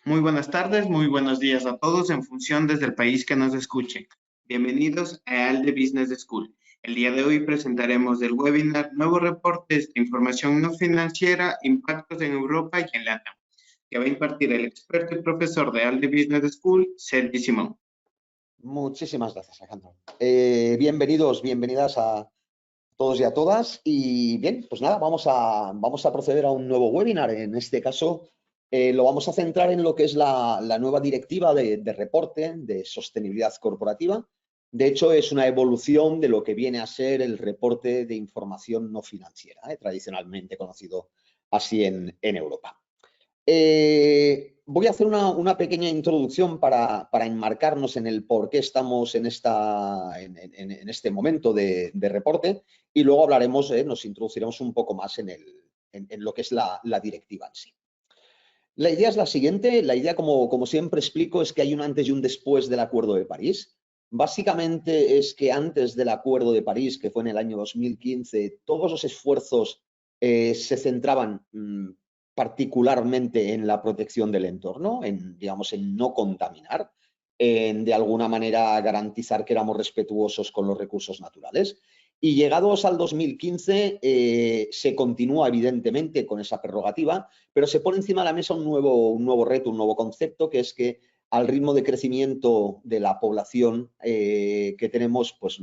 Muy buenas tardes, muy buenos días a todos en función desde el país que nos escuchen. Bienvenidos a ALDE Business School. El día de hoy presentaremos el webinar Nuevos reportes de información no financiera, impactos en Europa y en LATAM, que va a impartir el experto y profesor de ALDE Business School, Sergi Simón. Muchísimas gracias, Alejandro. Bienvenidas a todos y a todas. Y bien, pues nada, vamos a proceder a un nuevo webinar. En este caso, lo vamos a centrar en lo que es la nueva directiva de reporte de sostenibilidad corporativa. De hecho, es una evolución de lo que viene a ser el reporte de información no financiera, tradicionalmente conocido así en Europa. Voy a hacer una pequeña introducción para enmarcarnos en el por qué estamos en este momento de reporte y luego hablaremos, nos introduciremos un poco más en lo que es la directiva en sí. La idea es la siguiente, la idea como siempre explico es que hay un antes y un después del Acuerdo de París. Básicamente es que antes del Acuerdo de París, que fue en el año 2015, todos los esfuerzos se centraban particularmente en la protección del entorno, digamos, en no contaminar, en de alguna manera garantizar que éramos respetuosos con los recursos naturales. Y llegados al 2015 se continúa evidentemente con esa prerrogativa, pero se pone encima de la mesa un nuevo reto, un nuevo concepto, que es que al ritmo de crecimiento de la población que tenemos, pues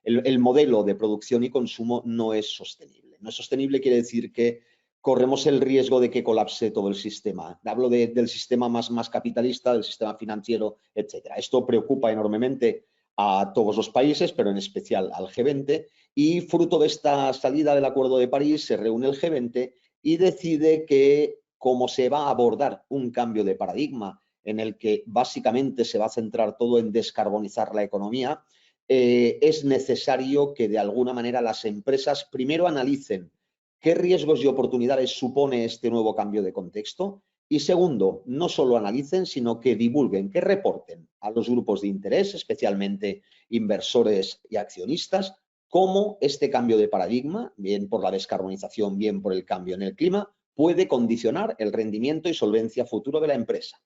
el modelo de producción y consumo no es sostenible. No es sostenible quiere decir que corremos el riesgo de que colapse todo el sistema. Hablo del sistema más capitalista, del sistema financiero, etc. Esto preocupa enormemente a todos los países, pero en especial al G20, y fruto de esta salida del Acuerdo de París se reúne el G20 y decide que como se va a abordar un cambio de paradigma en el que básicamente se va a centrar todo en descarbonizar la economía, es necesario que de alguna manera las empresas primero analicen qué riesgos y oportunidades supone este nuevo cambio de contexto y segundo, no solo analicen, sino que divulguen, que reporten a los grupos de interés, especialmente inversores y accionistas, cómo este cambio de paradigma, bien por la descarbonización, bien por el cambio en el clima, puede condicionar el rendimiento y solvencia futuro de la empresa.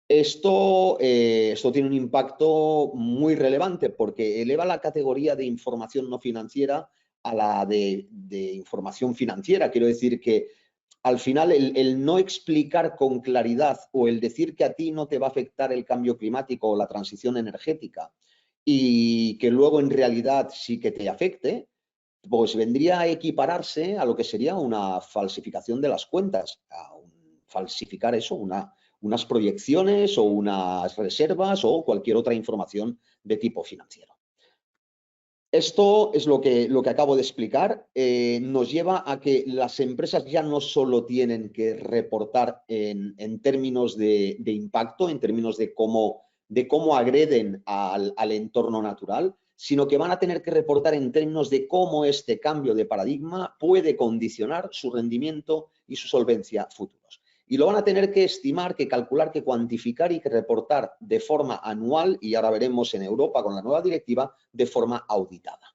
Esto tiene un impacto muy relevante porque eleva la categoría de información no financiera a la de información financiera. Quiero decir que al final el no explicar con claridad o el decir que a ti no te va a afectar el cambio climático o la transición energética y que luego en realidad sí que te afecte, pues vendría a equipararse a lo que sería una falsificación de las cuentas, falsificar eso, unas proyecciones o unas reservas o cualquier otra información de tipo financiero. Esto es lo que acabo de explicar. Nos lleva a que las empresas ya no solo tienen que reportar en términos de impacto, en términos de cómo agreden al entorno natural, sino que van a tener que reportar en términos de cómo este cambio de paradigma puede condicionar su rendimiento y su solvencia futuros. Y lo van a tener que estimar, que calcular, que cuantificar y que reportar de forma anual, y ahora veremos en Europa con la nueva directiva, de forma auditada.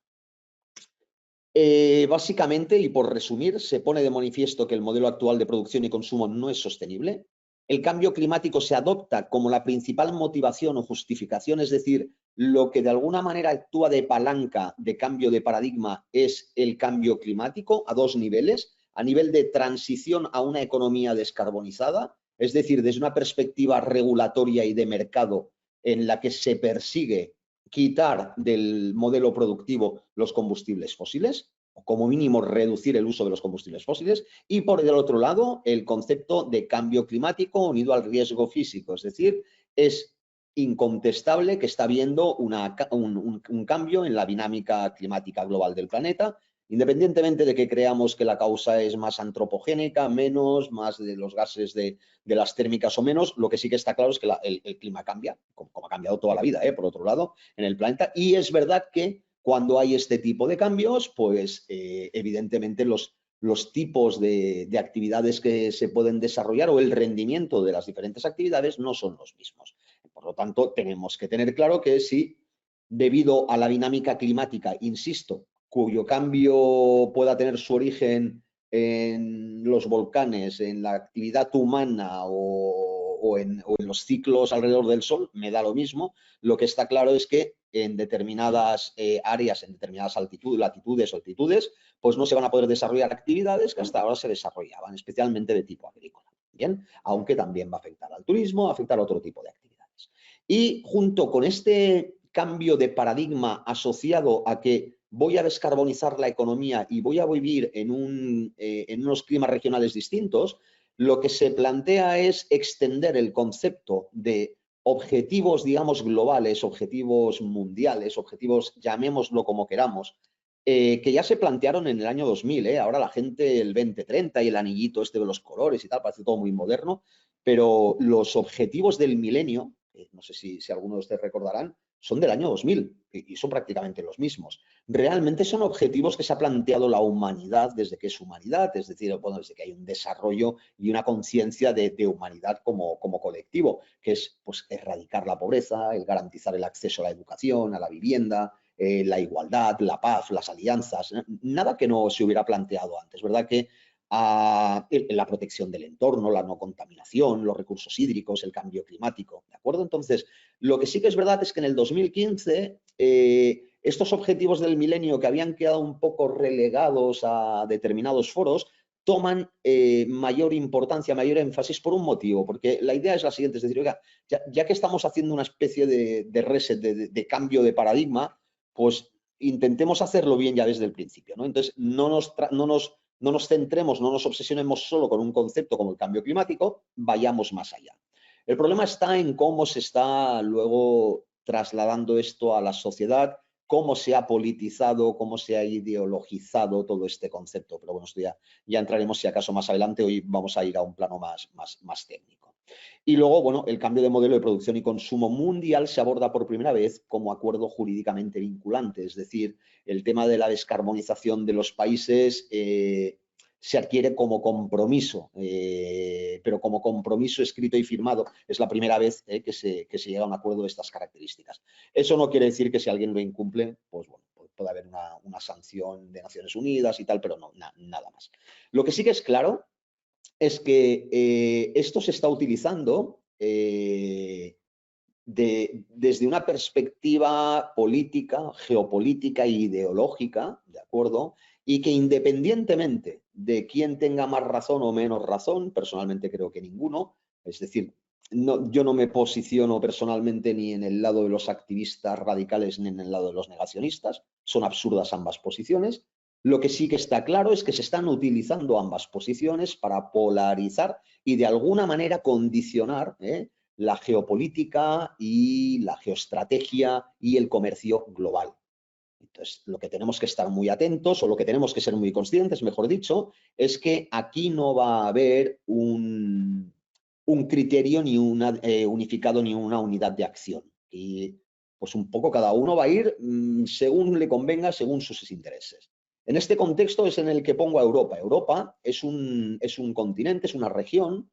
Básicamente, y por resumir, se pone de manifiesto que el modelo actual de producción y consumo no es sostenible. El cambio climático se adopta como la principal motivación o justificación, es decir, lo que de alguna manera actúa de palanca de cambio de paradigma es el cambio climático a dos niveles. A nivel de transición a una economía descarbonizada, es decir, desde una perspectiva regulatoria y de mercado en la que se persigue quitar del modelo productivo los combustibles fósiles, o como mínimo reducir el uso de los combustibles fósiles, y por el otro lado el concepto de cambio climático unido al riesgo físico, es decir, es incontestable que está habiendo un cambio en la dinámica climática global del planeta, independientemente de que creamos que la causa es más antropogénica, menos, más de los gases de las térmicas o menos, lo que sí que está claro es que el clima cambia, como ha cambiado toda la vida, por otro lado, en el planeta, y es verdad que cuando hay este tipo de cambios, pues evidentemente los tipos de actividades que se pueden desarrollar o el rendimiento de las diferentes actividades no son los mismos. Por lo tanto, tenemos que tener claro que si debido a la dinámica climática, insisto, cuyo cambio pueda tener su origen en los volcanes, en la actividad humana o en los ciclos alrededor del Sol, me da lo mismo. Lo que está claro es que en determinadas áreas, en determinadas latitudes o altitudes, pues no se van a poder desarrollar actividades que hasta ahora se desarrollaban, especialmente de tipo agrícola. Bien, aunque también va a afectar al turismo, va a afectar a otro tipo de actividades. Y junto con este cambio de paradigma asociado a que voy a descarbonizar la economía y voy a vivir en unos climas regionales distintos, lo que se plantea es extender el concepto de objetivos, digamos, globales, objetivos mundiales, objetivos, llamémoslo como queramos, que ya se plantearon en el año 2000. Ahora la gente, el 2030 y el anillito este de los colores y tal, parece todo muy moderno, pero los objetivos del milenio, no sé si alguno de ustedes recordarán, son del año 2000 y son prácticamente los mismos. Realmente son objetivos que se ha planteado la humanidad desde que es humanidad, es decir, bueno, desde que hay un desarrollo y una conciencia de humanidad como colectivo, que es pues, erradicar la pobreza, el garantizar el acceso a la educación, a la vivienda, la igualdad, la paz, las alianzas, nada que no se hubiera planteado antes, ¿verdad? Que la protección del entorno, la no contaminación, los recursos hídricos, el cambio climático, ¿de acuerdo? Entonces, lo que sí que es verdad es que en el 2015 estos objetivos del milenio que habían quedado un poco relegados a determinados foros toman mayor importancia, mayor énfasis por un motivo, porque la idea es la siguiente, es decir, oiga, ya que estamos haciendo una especie de reset, de cambio de paradigma, pues intentemos hacerlo bien ya desde el principio, ¿no? Entonces, no nos centremos, no nos obsesionemos solo con un concepto como el cambio climático, vayamos más allá. El problema está en cómo se está luego trasladando esto a la sociedad, cómo se ha politizado, cómo se ha ideologizado todo este concepto. Pero bueno, esto ya entraremos si acaso más adelante. Hoy vamos a ir a un plano más técnico. Y luego, bueno, el cambio de modelo de producción y consumo mundial se aborda por primera vez como acuerdo jurídicamente vinculante, es decir, el tema de la descarbonización de los países se adquiere como compromiso, pero como compromiso escrito y firmado. Es la primera vez que se llega a un acuerdo de estas características. Eso no quiere decir que si alguien lo incumple, pues bueno, puede haber una sanción de Naciones Unidas y tal, pero no, nada más. Lo que sí que es claro es que esto se está utilizando desde una perspectiva política, geopolítica e ideológica, ¿de acuerdo? Y que independientemente de quién tenga más razón o menos razón, personalmente creo que ninguno, es decir, yo no me posiciono personalmente ni en el lado de los activistas radicales ni en el lado de los negacionistas, son absurdas ambas posiciones. Lo que sí que está claro es que se están utilizando ambas posiciones para polarizar y de alguna manera condicionar la geopolítica y la geoestrategia y el comercio global. Entonces, lo que tenemos que estar muy atentos, o lo que tenemos que ser muy conscientes, mejor dicho, es que aquí no va a haber un criterio ni unificado ni una unidad de acción. Y pues un poco cada uno va a ir según le convenga, según sus intereses. En este contexto es en el que pongo a Europa. Europa es un continente, es una región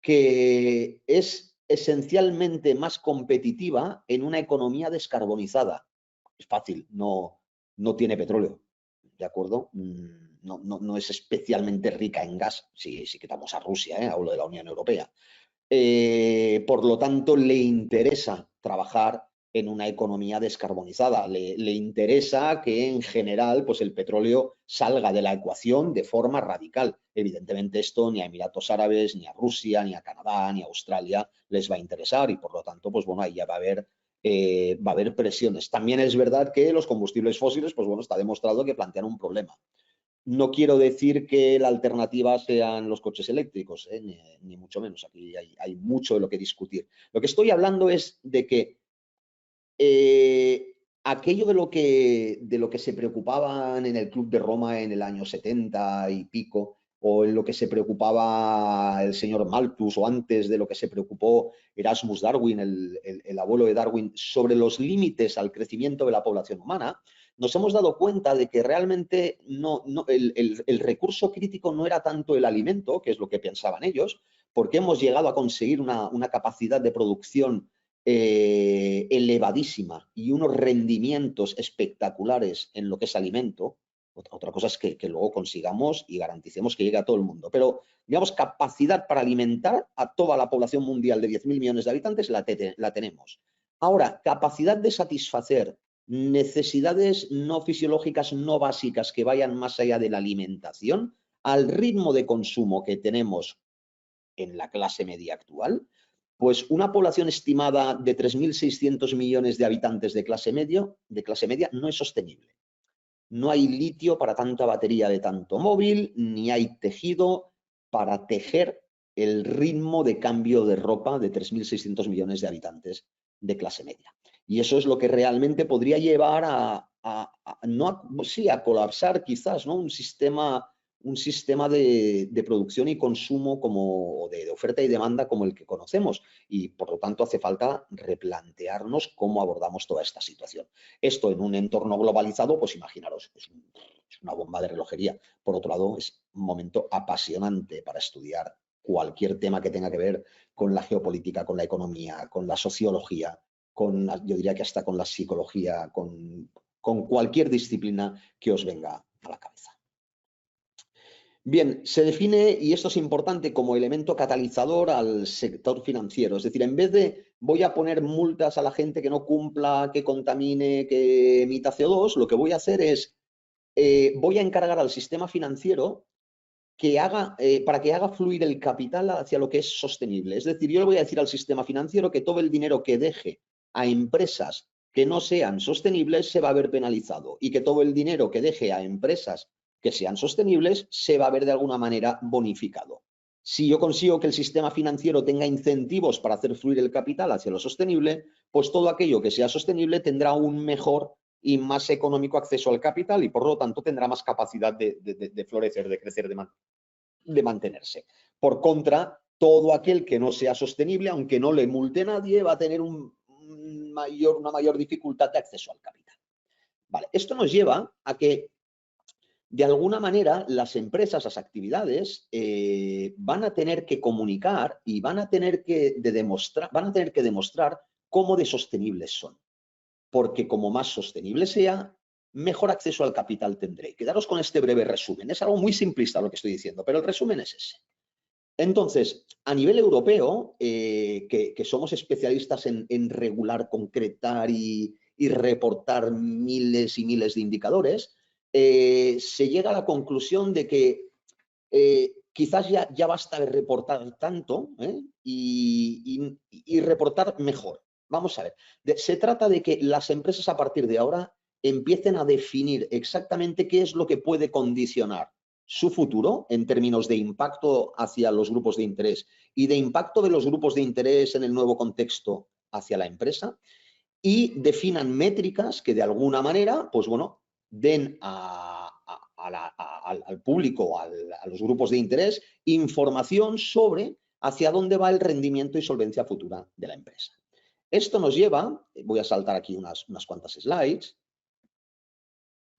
que es esencialmente más competitiva en una economía descarbonizada. Es fácil, no tiene petróleo, ¿de acuerdo? No es especialmente rica en gas, si quitamos a Rusia, hablo de la Unión Europea. Por lo tanto, le interesa trabajar en una economía descarbonizada. Le interesa que en general pues el petróleo salga de la ecuación de forma radical. Evidentemente esto ni a Emiratos Árabes, ni a Rusia, ni a Canadá, ni a Australia les va a interesar y por lo tanto pues bueno, ahí ya va a haber presiones. También es verdad que los combustibles fósiles pues bueno, está demostrado que plantean un problema. No quiero decir que la alternativa sean los coches eléctricos, ni mucho menos. Aquí hay mucho de lo que discutir. Lo que estoy hablando es de que aquello de lo que se preocupaban en el Club de Roma en el año 70 y pico, o en lo que se preocupaba el señor Malthus, o antes de lo que se preocupó Erasmus Darwin, el abuelo de Darwin, sobre los límites al crecimiento de la población humana, nos hemos dado cuenta de que realmente el recurso crítico no era tanto el alimento, que es lo que pensaban ellos, porque hemos llegado a conseguir una capacidad de producción elevadísima y unos rendimientos espectaculares en lo que es alimento, Otra cosa es que luego consigamos y garanticemos que llegue a todo el mundo. Pero, digamos, capacidad para alimentar a toda la población mundial de 10.000 millones de habitantes la tenemos. Ahora, capacidad de satisfacer necesidades no fisiológicas, no básicas, que vayan más allá de la alimentación, al ritmo de consumo que tenemos en la clase media actual, pues una población estimada de 3.600 millones de habitantes de clase media no es sostenible. No hay litio para tanta batería de tanto móvil, ni hay tejido para tejer el ritmo de cambio de ropa de 3.600 millones de habitantes de clase media. Y eso es lo que realmente podría llevar a colapsar quizás, ¿no? un sistema de producción y consumo o de oferta y demanda como el que conocemos. Y por lo tanto hace falta replantearnos cómo abordamos toda esta situación. Esto en un entorno globalizado, pues imaginaros, es una bomba de relojería. Por otro lado, es un momento apasionante para estudiar cualquier tema que tenga que ver con la geopolítica, con la economía, con la sociología, yo diría que hasta con la psicología, con cualquier disciplina que os venga a la cabeza. Bien, se define, y esto es importante, como elemento catalizador al sector financiero. Es decir, en vez de voy a poner multas a la gente que no cumpla, que contamine, que emita CO2, lo que voy a hacer es, voy a encargar al sistema financiero para que haga fluir el capital hacia lo que es sostenible. Es decir, yo le voy a decir al sistema financiero que todo el dinero que deje a empresas que no sean sostenibles se va a ver penalizado y que todo el dinero que deje a empresas que sean sostenibles se va a ver de alguna manera bonificado. Si yo consigo que el sistema financiero tenga incentivos para hacer fluir el capital hacia lo sostenible, pues todo aquello que sea sostenible tendrá un mejor y más económico acceso al capital y por lo tanto tendrá más capacidad de florecer, de crecer, de mantenerse. Por contra, todo aquel que no sea sostenible, aunque no le multe nadie, va a tener una mayor dificultad de acceso al capital. Vale, esto nos lleva a que de alguna manera las empresas, las actividades van a tener que comunicar y van a tener que demostrar cómo de sostenibles son. Porque como más sostenible sea, mejor acceso al capital tendré. Quedaros con este breve resumen. Es algo muy simplista lo que estoy diciendo, pero el resumen es ese. Entonces, a nivel europeo, que somos especialistas en regular, concretar y reportar miles y miles de indicadores, se llega a la conclusión de que quizás ya basta de reportar tanto y reportar mejor. Vamos a ver, se trata de que las empresas a partir de ahora empiecen a definir exactamente qué es lo que puede condicionar su futuro en términos de impacto hacia los grupos de interés y de impacto de los grupos de interés en el nuevo contexto hacia la empresa y definan métricas que de alguna manera, pues bueno, den al público, a los grupos de interés, información sobre hacia dónde va el rendimiento y solvencia futura de la empresa. Esto nos lleva, voy a saltar aquí unas cuantas slides,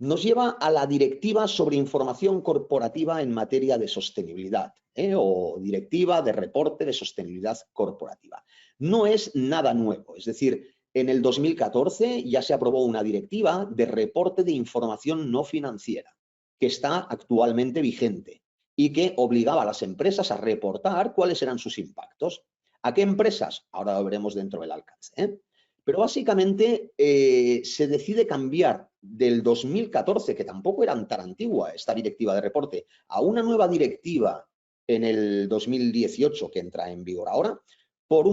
nos lleva a la Directiva sobre Información Corporativa en materia de sostenibilidad, o Directiva de Reporte de Sostenibilidad Corporativa. No es nada nuevo, es decir, en el 2014 ya se aprobó una directiva de reporte de información no financiera, que está actualmente vigente y que obligaba a las empresas a reportar cuáles eran sus impactos. ¿A qué empresas? Ahora lo veremos dentro del alcance. Pero básicamente se decide cambiar del 2014, que tampoco era tan antigua esta directiva de reporte, a una nueva directiva en el 2018 que entra en vigor ahora, por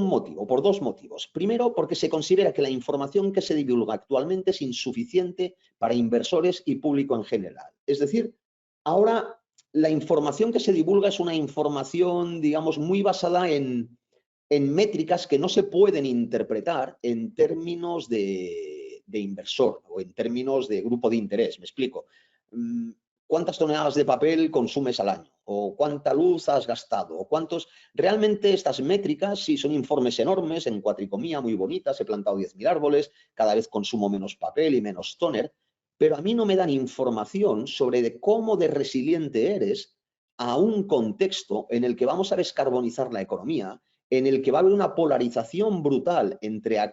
dos motivos. Primero, porque se considera que la información que se divulga actualmente es insuficiente para inversores y público en general. Es decir, ahora la información que se divulga es una información, digamos, muy basada en métricas que no se pueden interpretar en términos de inversor o en términos de grupo de interés. Me explico. ¿Cuántas toneladas de papel consumes al año? ¿O cuánta luz has gastado? ¿O cuántos? Realmente estas métricas sí son informes enormes, en cuatricomía, muy bonitas. He plantado 10.000 árboles, cada vez consumo menos papel y menos tóner. Pero a mí no me dan información sobre cómo de resiliente eres a un contexto en el que vamos a descarbonizar la economía, en el que va a haber una polarización brutal entre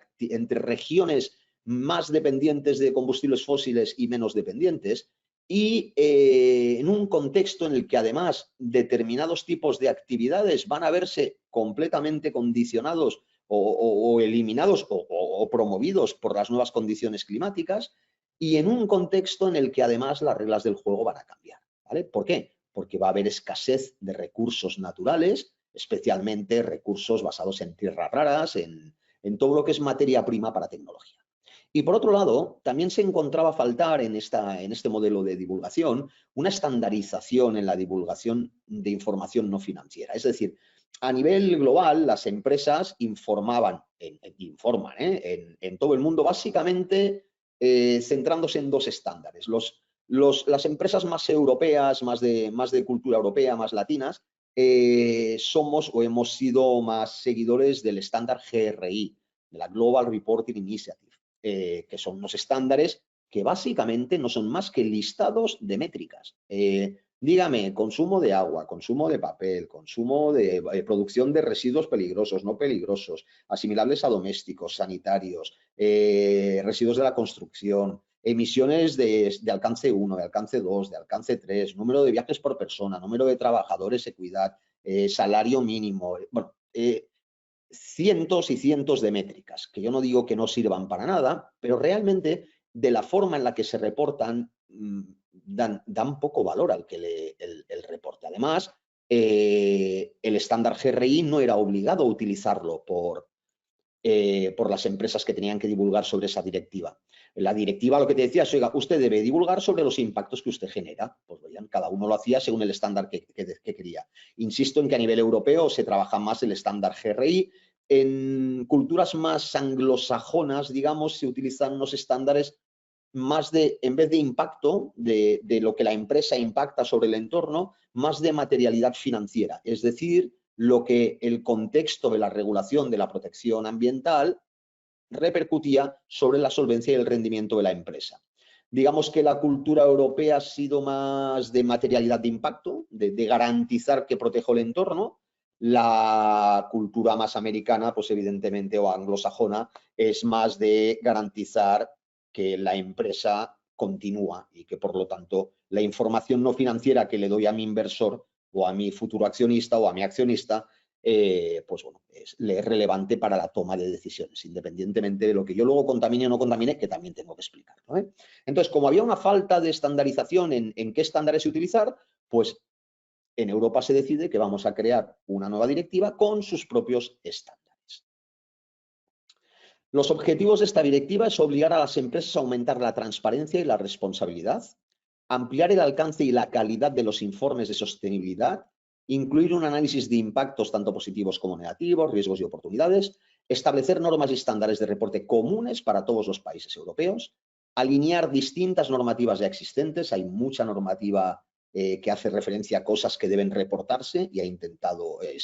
regiones más dependientes de combustibles fósiles y menos dependientes, y en un contexto en el que además determinados tipos de actividades van a verse completamente condicionados o eliminados o promovidos por las nuevas condiciones climáticas, y en un contexto en el que además las reglas del juego van a cambiar, ¿vale? ¿Por qué? Porque va a haber escasez de recursos naturales, especialmente recursos basados en tierras raras, en todo lo que es materia prima para tecnología. Y por otro lado, también se encontraba faltar en este modelo de divulgación una estandarización en la divulgación de información no financiera. Es decir, a nivel global, las empresas informan en todo el mundo, básicamente centrándose en dos estándares. Las empresas más europeas, más de cultura europea, más latinas, somos o hemos sido más seguidores del estándar GRI, de la Global Reporting Initiative, que son unos estándares que básicamente no son más que listados de métricas. Dígame, consumo de agua, consumo de papel, consumo de producción de residuos peligrosos, no peligrosos, asimilables a domésticos, sanitarios, residuos de la construcción, emisiones de alcance 1, de alcance 2, de alcance 3, número de viajes por persona, número de trabajadores, equidad, salario mínimo, bueno, cientos y cientos de métricas, que yo no digo que no sirvan para nada, pero realmente de la forma en la que se reportan dan poco valor al que lee el reporte. Además, el estándar GRI no era obligado a utilizarlo por las empresas que tenían que divulgar sobre esa directiva. La directiva lo que te decía es, oiga, usted debe divulgar sobre los impactos que usted genera. Pues vean, cada uno lo hacía según el estándar que quería. Insisto en que a nivel europeo se trabaja más el estándar GRI. En culturas más anglosajonas, digamos, se utilizan unos estándares más de, en vez de impacto, de lo que la empresa impacta sobre el entorno, más de materialidad financiera. Es decir, lo que el contexto de la regulación de la protección ambiental repercutía sobre la solvencia y el rendimiento de la empresa. Digamos que la cultura europea ha sido más de materialidad de impacto, de garantizar que protejo el entorno. La cultura más americana, pues evidentemente, o anglosajona, es más de garantizar que la empresa continúa y que, por lo tanto, la información no financiera que le doy a mi inversor o a mi futuro accionista o a mi accionista, pues bueno, le es relevante para la toma de decisiones, independientemente de lo que yo luego contamine o no contamine, que también tengo que explicarlo, ¿eh? Entonces, como había una falta de estandarización en qué estándares utilizar, pues en Europa se decide que vamos a crear una nueva directiva con sus propios estándares. Los objetivos de esta directiva es obligar a las empresas a aumentar la transparencia y la responsabilidad, ampliar el alcance y la calidad de los informes de sostenibilidad, incluir un análisis de impactos tanto positivos como negativos, riesgos y oportunidades, establecer normas y estándares de reporte comunes para todos los países europeos, alinear distintas normativas ya existentes. Hay mucha normativa que hace referencia a cosas que deben reportarse y se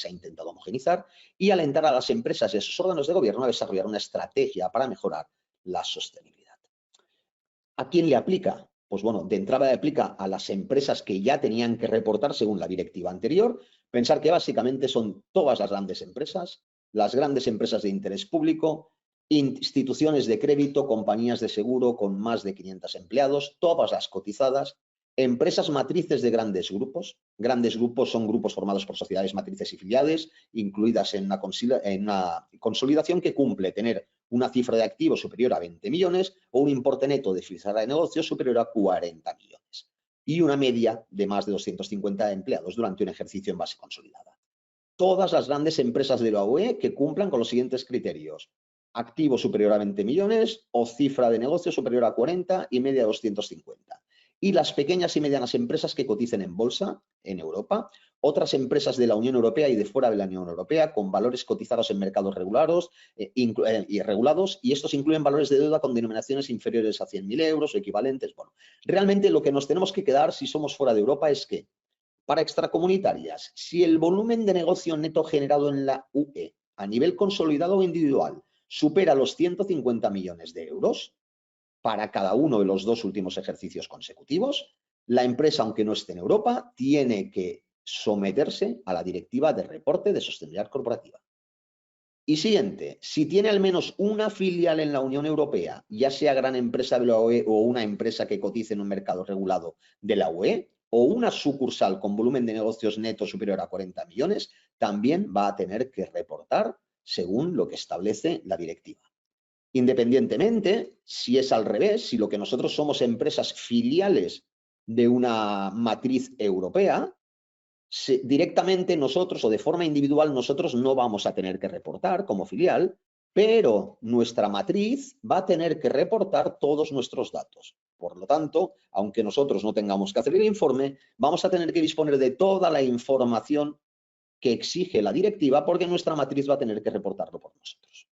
ha intentado homogenizar, y alentar a las empresas y a sus órganos de gobierno a desarrollar una estrategia para mejorar la sostenibilidad. ¿A quién le aplica? Pues bueno, de entrada le aplica a las empresas que ya tenían que reportar según la directiva anterior. Pensar que básicamente son todas las grandes empresas de interés público, instituciones de crédito, compañías de seguro con más de 500 empleados, todas las cotizadas, empresas matrices de grandes grupos. Grandes grupos son grupos formados por sociedades matrices y filiales, incluidas en una consolidación que cumple tener una cifra de activos superior a 20 millones o un importe neto de cifra de negocios superior a 40 millones y una media de más de 250 empleados durante un ejercicio en base consolidada. Todas las grandes empresas de la UE que cumplan con los siguientes criterios: activo superior a 20 millones o cifra de negocio superior a 40 y media de 250. Y las pequeñas y medianas empresas que coticen en bolsa en Europa, otras empresas de la Unión Europea y de fuera de la Unión Europea con valores cotizados en mercados regulados y regulados, y estos incluyen valores de deuda con denominaciones inferiores a 100.000 euros o equivalentes. Bueno, realmente lo que nos tenemos que quedar si somos fuera de Europa es que para extracomunitarias, si el volumen de negocio neto generado en la UE a nivel consolidado o individual supera los 150 millones de euros para cada uno de los dos últimos ejercicios consecutivos, la empresa, aunque no esté en Europa, tiene que someterse a la directiva de reporte de sostenibilidad corporativa. Y siguiente, si tiene al menos una filial en la Unión Europea, ya sea gran empresa de la UE o una empresa que cotice en un mercado regulado de la UE, o una sucursal con volumen de negocios neto superior a 40 millones, también va a tener que reportar según lo que establece la directiva. Independientemente, si es al revés, si lo que nosotros somos empresas filiales de una matriz europea, directamente nosotros o de forma individual nosotros no vamos a tener que reportar como filial, pero nuestra matriz va a tener que reportar todos nuestros datos. Por lo tanto, aunque nosotros no tengamos que hacer el informe, vamos a tener que disponer de toda la información que exige la directiva porque nuestra matriz va a tener que reportarlo por nosotros.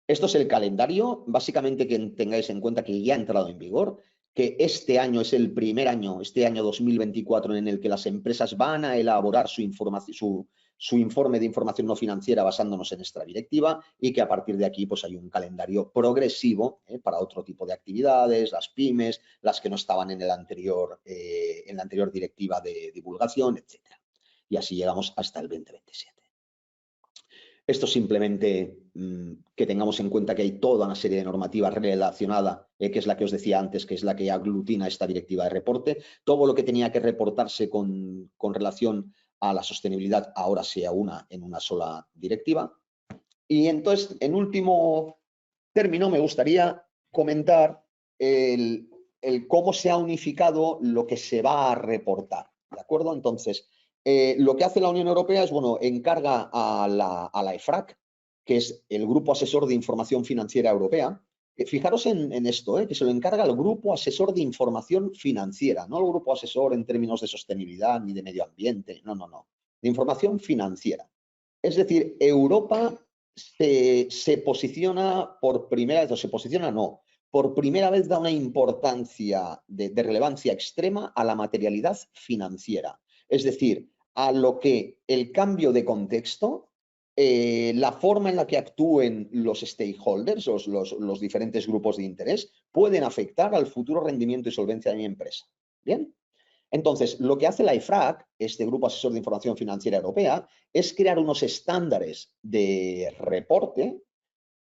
Esto es el calendario, básicamente que tengáis en cuenta que ya ha entrado en vigor, que este año es el primer año, este año 2024, en el que las empresas van a elaborar su informe de información no financiera basándonos en esta directiva y que a partir de aquí pues hay un calendario progresivo para otro tipo de actividades, las pymes, las que no estaban en la anterior directiva de divulgación, etc. Y así llegamos hasta el 2027. Esto simplemente que tengamos en cuenta que hay toda una serie de normativas relacionada, que es la que os decía antes, que es la que aglutina esta directiva de reporte. Todo lo que tenía que reportarse con relación a la sostenibilidad ahora sea en una sola directiva. Y entonces, en último término, me gustaría comentar el cómo se ha unificado lo que se va a reportar. ¿De acuerdo? Entonces, lo que hace la Unión Europea es, bueno, encarga a la EFRAG, que es el Grupo Asesor de Información Financiera Europea. Fijaros en esto, que se lo encarga al Grupo Asesor de Información Financiera, no el Grupo Asesor en términos de sostenibilidad ni de medio ambiente, no, de información financiera. Es decir, Europa se posiciona por primera vez, o se posiciona no, por primera vez da una importancia de relevancia extrema a la materialidad financiera. Es decir, a lo que el cambio de contexto, la forma en la que actúen los stakeholders, los diferentes grupos de interés, pueden afectar al futuro rendimiento y solvencia de mi empresa. ¿Bien? Entonces, lo que hace la EFRAG, este Grupo Asesor de Información Financiera Europea, es crear unos estándares de reporte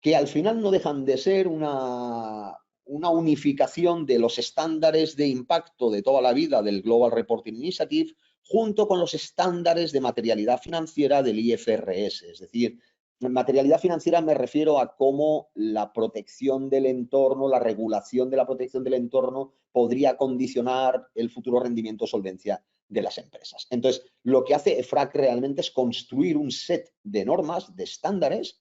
que al final no dejan de ser una unificación de los estándares de impacto de toda la vida del Global Reporting Initiative junto con los estándares de materialidad financiera del IFRS. Es decir, en materialidad financiera me refiero a cómo la protección del entorno, la regulación de la protección del entorno podría condicionar el futuro rendimiento o solvencia de las empresas. Entonces, lo que hace EFRAG realmente es construir un set de normas, de estándares,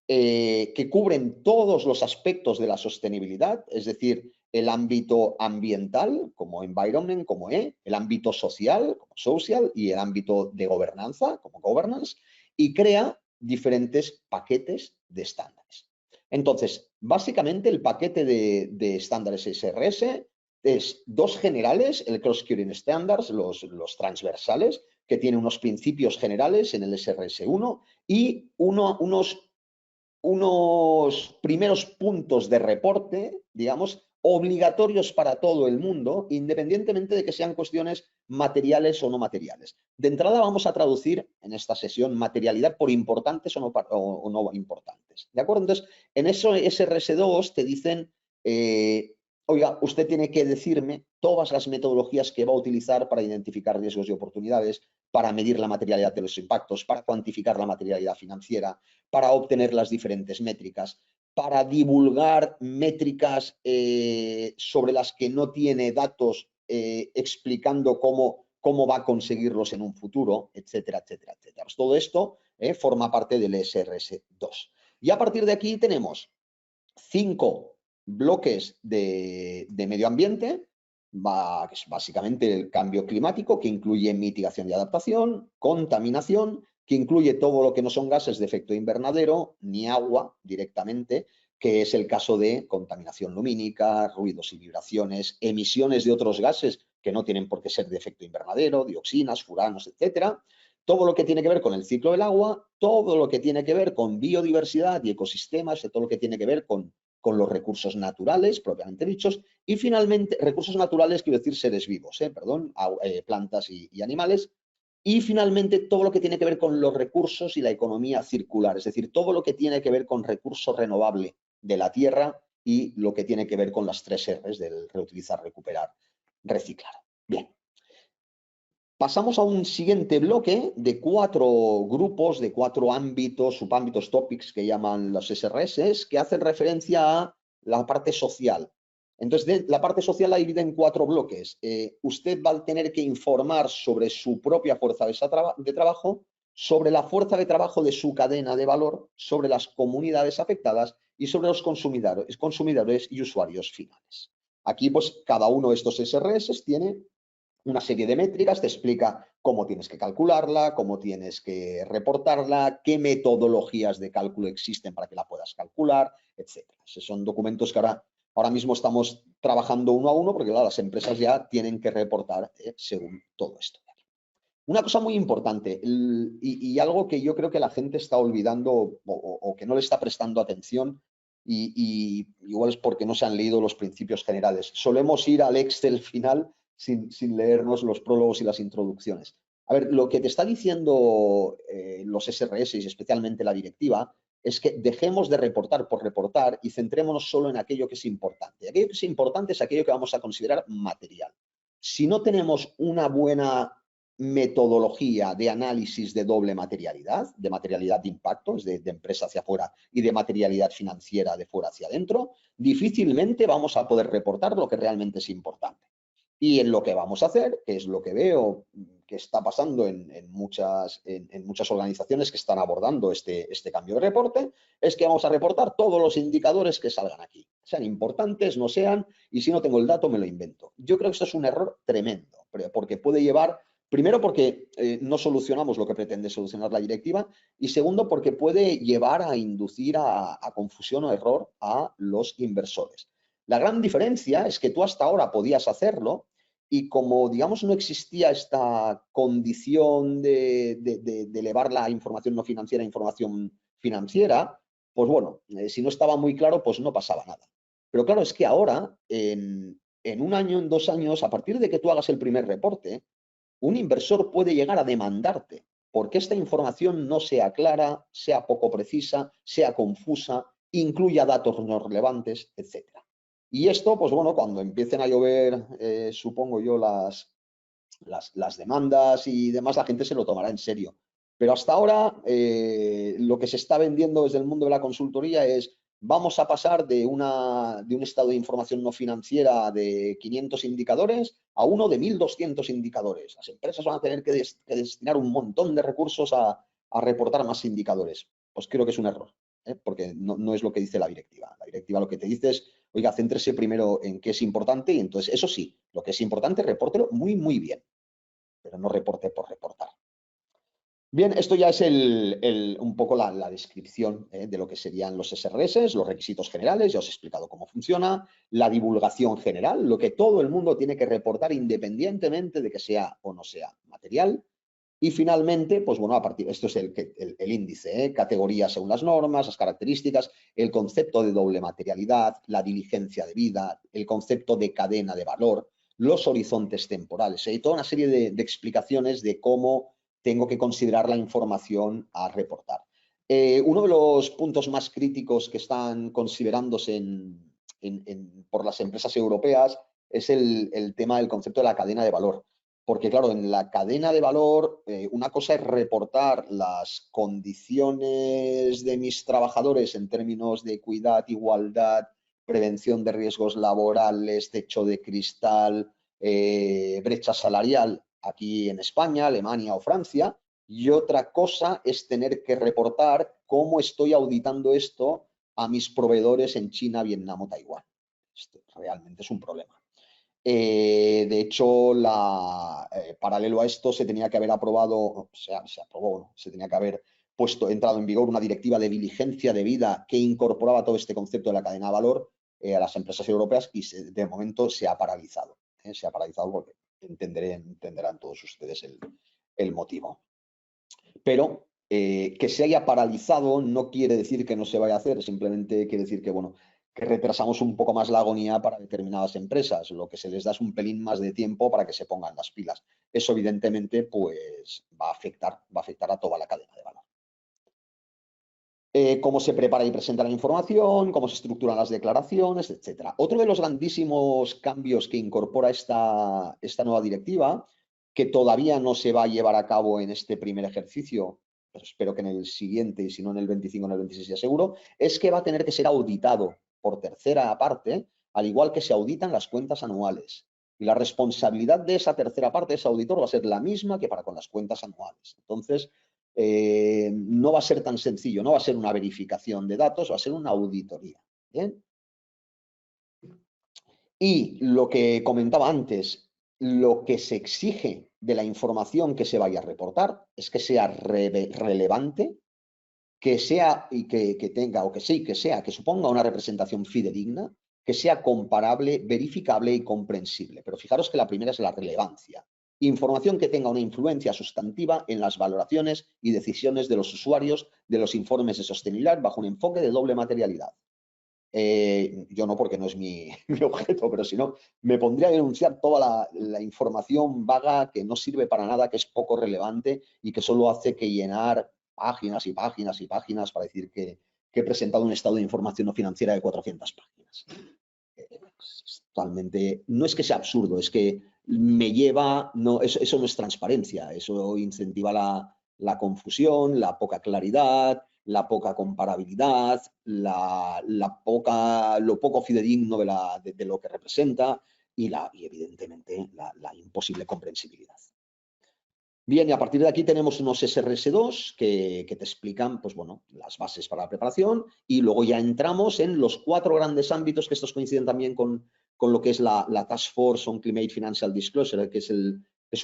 que cubren todos los aspectos de la sostenibilidad, es decir, el ámbito ambiental, como environment, como el ámbito social, como social, y el ámbito de gobernanza, como governance, y crea diferentes paquetes de estándares. Entonces, básicamente el paquete de estándares SRS es dos generales, el Cross-Cutting Standards, los transversales, que tiene unos principios generales en el SRS1 y unos primeros puntos de reporte, digamos, obligatorios para todo el mundo, independientemente de que sean cuestiones materiales o no materiales. De entrada vamos a traducir en esta sesión materialidad por importantes o no importantes. ¿De acuerdo? Entonces, en eso SRS2 te dicen, oiga, usted tiene que decirme todas las metodologías que va a utilizar para identificar riesgos y oportunidades, para medir la materialidad de los impactos, para cuantificar la materialidad financiera, para obtener las diferentes métricas, para divulgar métricas sobre las que no tiene datos explicando cómo va a conseguirlos en un futuro, etcétera, etcétera, etcétera. Pues todo esto forma parte del SRS2. Y a partir de aquí tenemos 5 bloques de medio ambiente, que es básicamente el cambio climático, que incluye mitigación y adaptación, contaminación, que incluye todo lo que no son gases de efecto invernadero, ni agua directamente, que es el caso de contaminación lumínica, ruidos y vibraciones, emisiones de otros gases que no tienen por qué ser de efecto invernadero, dioxinas, furanos, etcétera. Todo lo que tiene que ver con el ciclo del agua, todo lo que tiene que ver con biodiversidad y ecosistemas, todo lo que tiene que ver con los recursos naturales, propiamente dichos, y finalmente, recursos naturales, quiero decir seres vivos, plantas y animales, Y finalmente, todo lo que tiene que ver con los recursos y la economía circular, es decir, todo lo que tiene que ver con recurso renovable de la tierra y lo que tiene que ver con las 3 R's del reutilizar, recuperar, reciclar. Bien. Pasamos a un siguiente bloque de 4 grupos, de 4 ámbitos, subámbitos, topics que llaman los SRS, que hacen referencia a la parte social. Entonces, la parte social la divide en 4 bloques. Usted va a tener que informar sobre su propia fuerza de trabajo, sobre la fuerza de trabajo de su cadena de valor, sobre las comunidades afectadas y sobre los consumidores y usuarios finales. Aquí, pues, cada uno de estos SRS tiene una serie de métricas, te explica cómo tienes que calcularla, cómo tienes que reportarla, qué metodologías de cálculo existen para que la puedas calcular, etc. Esos son documentos que ahora mismo estamos trabajando uno a uno porque claro, las empresas ya tienen que reportar según todo esto. Una cosa muy importante y algo que yo creo que la gente está olvidando o que no le está prestando atención y igual es porque no se han leído los principios generales. Solemos ir al Excel final sin leernos los prólogos y las introducciones. A ver, lo que te está diciendo los SRS y especialmente la directiva es que dejemos de reportar por reportar y centrémonos solo en aquello que es importante. Aquello que es importante es aquello que vamos a considerar material. Si no tenemos una buena metodología de análisis de doble materialidad, de materialidad de impactos, de empresa hacia afuera y de materialidad financiera de fuera hacia adentro, difícilmente vamos a poder reportar lo que realmente es importante. Y en lo que vamos a hacer, que es lo que veo que está pasando en muchas organizaciones que están abordando este cambio de reporte, es que vamos a reportar todos los indicadores que salgan aquí, sean importantes, no sean, y si no tengo el dato me lo invento. Yo creo que esto es un error tremendo, porque puede llevar, primero porque no solucionamos lo que pretende solucionar la directiva, y segundo porque puede llevar a inducir a confusión o error a los inversores. La gran diferencia es que tú hasta ahora podías hacerlo y como, digamos, no existía esta condición de elevar la información no financiera a información financiera, pues bueno, si no estaba muy claro, pues no pasaba nada. Pero claro, es que ahora, en 1 año, en 2 años, a partir de que tú hagas el primer reporte, un inversor puede llegar a demandarte porque esta información no sea clara, sea poco precisa, sea confusa, incluya datos no relevantes, etc. Y esto, pues bueno, cuando empiecen a llover, supongo yo, las demandas y demás, la gente se lo tomará en serio. Pero hasta ahora, lo que se está vendiendo desde el mundo de la consultoría es vamos a pasar de un estado de información no financiera de 500 indicadores a uno de 1.200 indicadores. Las empresas van a tener que destinar un montón de recursos a reportar más indicadores. Pues creo que es un error, porque no es lo que dice la directiva. La directiva lo que te dice es, oiga, céntrese primero en qué es importante y entonces, eso sí, lo que es importante, repórtelo muy, muy bien, pero no reporte por reportar. Bien, esto ya es un poco la descripción de lo que serían los SRS, los requisitos generales, ya os he explicado cómo funciona, la divulgación general, lo que todo el mundo tiene que reportar independientemente de que sea o no sea material. Y finalmente, pues bueno, a partir, esto es el índice, categorías según las normas, las características, el concepto de doble materialidad, la diligencia de vida, el concepto de cadena de valor, los horizontes temporales, y toda una serie de explicaciones de cómo tengo que considerar la información a reportar. Uno de los puntos más críticos que están considerándose por las empresas europeas es el tema del concepto de la cadena de valor. Porque, claro, en la cadena de valor, una cosa es reportar las condiciones de mis trabajadores en términos de equidad, igualdad, prevención de riesgos laborales, techo de cristal, brecha salarial aquí en España, Alemania o Francia. Y otra cosa es tener que reportar cómo estoy auditando esto a mis proveedores en China, Vietnam o Taiwán. Esto realmente es un problema. De hecho, paralelo a esto, se tenía que haber aprobado, se aprobó, ¿no? Se tenía que haber entrado en vigor una directiva de diligencia de vida que incorporaba todo este concepto de la cadena de valor a las empresas europeas y de momento se ha paralizado. Se ha paralizado porque entenderán todos ustedes el motivo. Pero que se haya paralizado no quiere decir que no se vaya a hacer, simplemente quiere decir que, bueno, retrasamos un poco más la agonía para determinadas empresas. Lo que se les da es un pelín más de tiempo para que se pongan las pilas. Eso, evidentemente, pues va a afectar a toda la cadena de valor. Cómo se prepara y presenta la información, cómo se estructuran las declaraciones, etc. Otro de los grandísimos cambios que incorpora esta nueva directiva, que todavía no se va a llevar a cabo en este primer ejercicio, pero espero que en el siguiente, y si no en el 25 o en el 26 ya seguro, es que va a tener que ser auditado por tercera parte, al igual que se auditan las cuentas anuales. Y la responsabilidad de esa tercera parte, ese auditor, va a ser la misma que para con las cuentas anuales. Entonces, no va a ser tan sencillo, no va a ser una verificación de datos, va a ser una auditoría. ¿Bien? Y lo que comentaba antes, lo que se exige de la información que se vaya a reportar es que sea relevante, que sea y que tenga, o que sí, que suponga una representación fidedigna, que sea comparable, verificable y comprensible. Pero fijaros que la primera es la relevancia. Información que tenga una influencia sustantiva en las valoraciones y decisiones de los usuarios de los informes de sostenibilidad bajo un enfoque de doble materialidad. Yo no, porque no es mi objeto, pero si no, me pondría a denunciar toda la información vaga que no sirve para nada, que es poco relevante y que solo hace que llenar páginas y páginas y páginas para decir que he presentado un estado de información no financiera de 400 páginas. Totalmente, no es que sea absurdo, es que me lleva, no, eso no es transparencia, eso incentiva la confusión, la poca claridad, la poca comparabilidad, lo poco fidedigno de lo que representa y evidentemente la imposible comprensibilidad. Bien, y a partir de aquí tenemos unos SRS2 que te explican, pues bueno, las bases para la preparación, y luego ya entramos en los 4 grandes ámbitos, que estos coinciden también con lo que es la Task Force on Climate Financial Disclosure, que es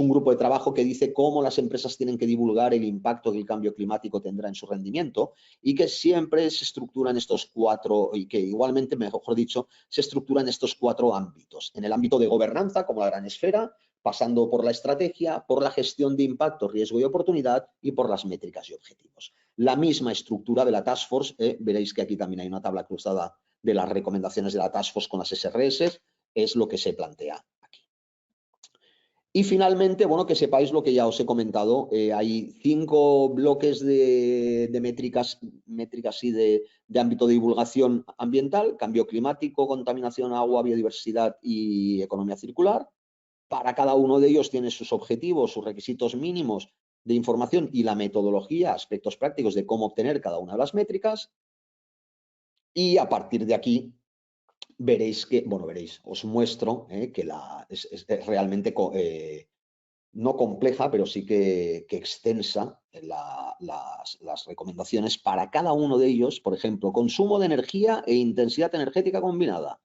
un grupo de trabajo que dice cómo las empresas tienen que divulgar el impacto que el cambio climático tendrá en su rendimiento, y que siempre se estructuran estos 4, y que igualmente, mejor dicho, se estructuran estos 4 ámbitos. En el ámbito de gobernanza, como la gran esfera, pasando por la estrategia, por la gestión de impacto, riesgo y oportunidad y por las métricas y objetivos. La misma estructura de la Task Force, veréis que aquí también hay una tabla cruzada de las recomendaciones de la Task Force con las SRS, es lo que se plantea aquí. Y finalmente, bueno, que sepáis lo que ya os he comentado, hay 5 bloques de métricas y de ámbito de divulgación ambiental: cambio climático, contaminación, agua, biodiversidad y economía circular. Para cada uno de ellos tiene sus objetivos, sus requisitos mínimos de información y la metodología, aspectos prácticos de cómo obtener cada una de las métricas. Y a partir de aquí veréis que, bueno, os muestro que es realmente no compleja, pero sí que extensa las recomendaciones para cada uno de ellos. Por ejemplo, consumo de energía e intensidad energética combinada.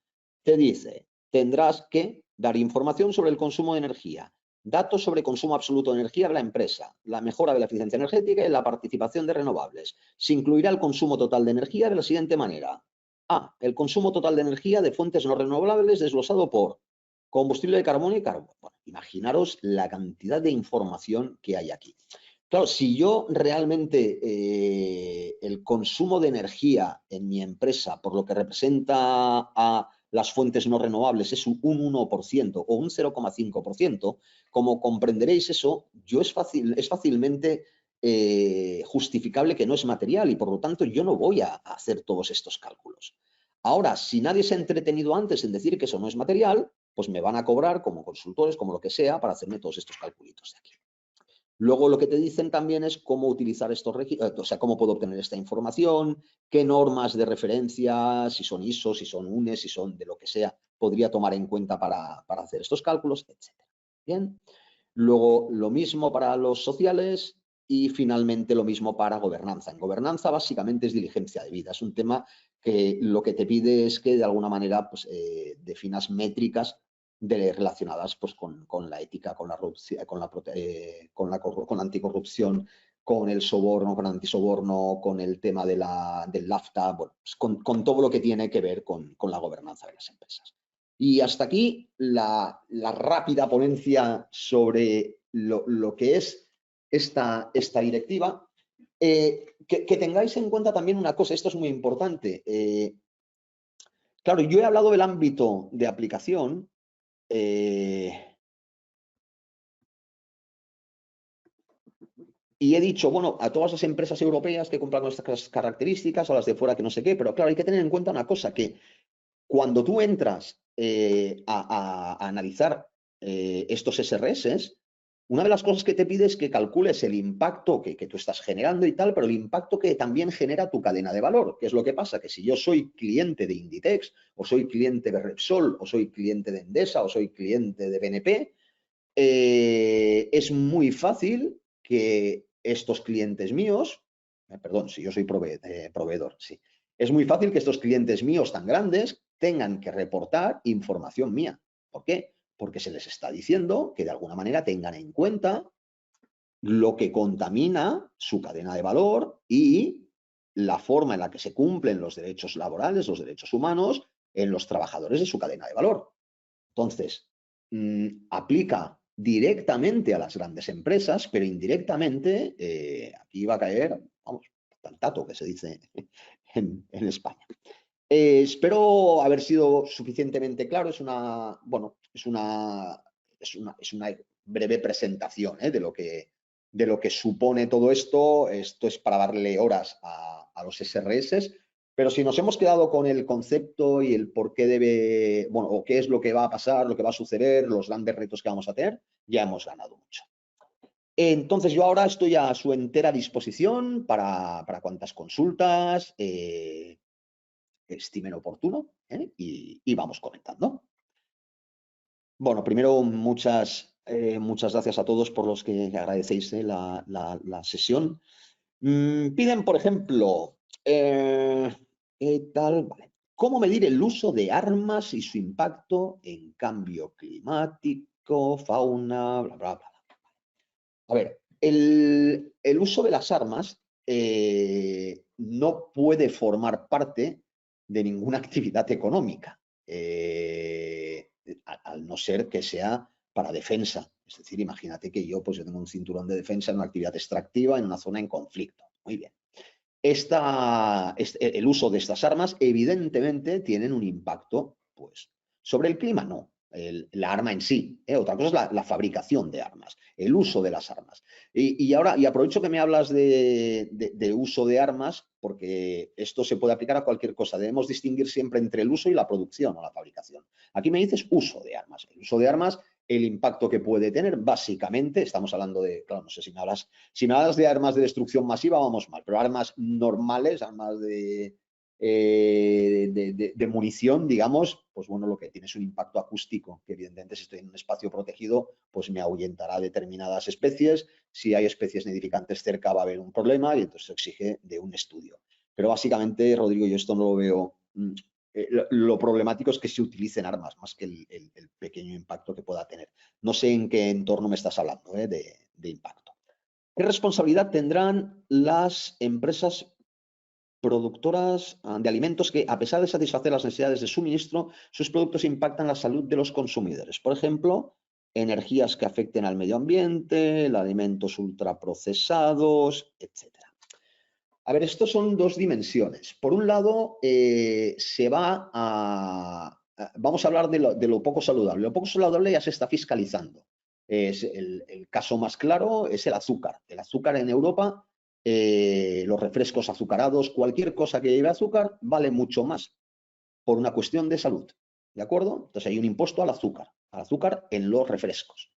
Te dice, tendrás que dar información sobre el consumo de energía, datos sobre consumo absoluto de energía de la empresa, la mejora de la eficiencia energética y la participación de renovables. Se incluirá el consumo total de energía de la siguiente manera. A. El consumo total de energía de fuentes no renovables desglosado por combustible de carbono y carbón. Bueno, imaginaros la cantidad de información que hay aquí. Claro, si yo realmente el consumo de energía en mi empresa, por lo que representa a las fuentes no renovables, es un 1% o un 0,5%, como comprenderéis eso, es fácilmente justificable que no es material, y por lo tanto yo no voy a hacer todos estos cálculos. Ahora, si nadie se ha entretenido antes en decir que eso no es material, pues me van a cobrar como consultores, como lo que sea, para hacerme todos estos calculitos de aquí. Luego lo que te dicen también es cómo utilizar estos registros, o sea, cómo puedo obtener esta información, qué normas de referencia, si son ISO, si son UNES, si son de lo que sea, podría tomar en cuenta para hacer estos cálculos, etc. Bien. Luego lo mismo para los sociales y finalmente lo mismo para gobernanza. En gobernanza básicamente es diligencia de vida. Es un tema que lo que te pide es que de alguna manera pues, definas métricas relacionadas pues, con la ética, con la anticorrupción, con el soborno, con el antisoborno, con el tema del NAFTA, bueno, pues con todo lo que tiene que ver con la gobernanza de las empresas. Y hasta aquí la rápida ponencia sobre lo que es esta directiva. Que tengáis en cuenta también una cosa, esto es muy importante. Claro, yo he hablado del ámbito de aplicación. Y he dicho, bueno, a todas las empresas europeas que compran con estas características, a las de fuera que no sé qué, pero claro, hay que tener en cuenta una cosa, que cuando tú entras a analizar estos SRS, una de las cosas que te pide es que calcules el impacto que tú estás generando y tal, pero el impacto que también genera tu cadena de valor. ¿Qué es lo que pasa? Que si yo soy cliente de Inditex, o soy cliente de Repsol, o soy cliente de Endesa, o soy cliente de BNP, es muy fácil que estos clientes míos, perdón, si yo soy proveedor, sí, es muy fácil que estos clientes míos tan grandes tengan que reportar información mía. ¿Por qué? Porque se les está diciendo que de alguna manera tengan en cuenta lo que contamina su cadena de valor y la forma en la que se cumplen los derechos laborales, los derechos humanos en los trabajadores de su cadena de valor. Entonces, aplica directamente a las grandes empresas, pero indirectamente aquí va a caer, vamos, tantato que se dice en España. Espero haber sido suficientemente claro. Bueno, es una breve presentación de lo que supone todo esto. Esto es para darle horas a los SRS, pero si nos hemos quedado con el concepto y el por qué debe, bueno, o qué es lo que va a pasar, lo que va a suceder, los grandes retos que vamos a tener, ya hemos ganado mucho. Entonces, yo ahora estoy a su entera disposición para cuantas consultas estimen oportuno, y vamos comentando. Bueno, primero, muchas gracias a todos por los que agradecéis la sesión. Piden, por ejemplo, vale. ¿Cómo medir el uso de armas y su impacto en cambio climático, fauna, bla, bla, bla? A ver, el uso de las armas no puede formar parte de ninguna actividad económica, al no ser que sea para defensa. Es decir, imagínate que yo tengo un cinturón de defensa en una actividad extractiva en una zona en conflicto. Muy bien. El uso de estas armas evidentemente tienen un impacto, pues, sobre el clima no, la arma en sí. Otra cosa es la fabricación de armas, el uso de las armas. Y aprovecho que me hablas de uso de armas, porque esto se puede aplicar a cualquier cosa. Debemos distinguir siempre entre el uso y la producción o la fabricación. Aquí me dices uso de armas. El uso de armas, el impacto que puede tener, básicamente, estamos hablando de, claro, no sé si me hablas de armas de destrucción masiva, vamos mal, pero armas normales, armas de munición, digamos, pues bueno, lo que tiene es un impacto acústico, que evidentemente si estoy en un espacio protegido, pues me ahuyentará determinadas especies. Si hay especies nidificantes cerca va a haber un problema y entonces se exige de un estudio. Pero básicamente, Rodrigo, yo esto no lo veo. Lo problemático es que se utilicen armas más que el pequeño impacto que pueda tener. No sé en qué entorno me estás hablando de impacto. ¿Qué responsabilidad tendrán las empresas productoras de alimentos que, a pesar de satisfacer las necesidades de suministro, sus productos impactan la salud de los consumidores? Por ejemplo, energías que afecten al medio ambiente, alimentos ultraprocesados, etc. A ver, estos son dos dimensiones. Por un lado, vamos a hablar de lo poco saludable. Lo poco saludable ya se está fiscalizando. El caso más claro es el azúcar. El azúcar en Europa, los refrescos azucarados, cualquier cosa que lleve azúcar vale mucho más por una cuestión de salud. ¿De acuerdo? Entonces hay un impuesto al azúcar en los refrescos.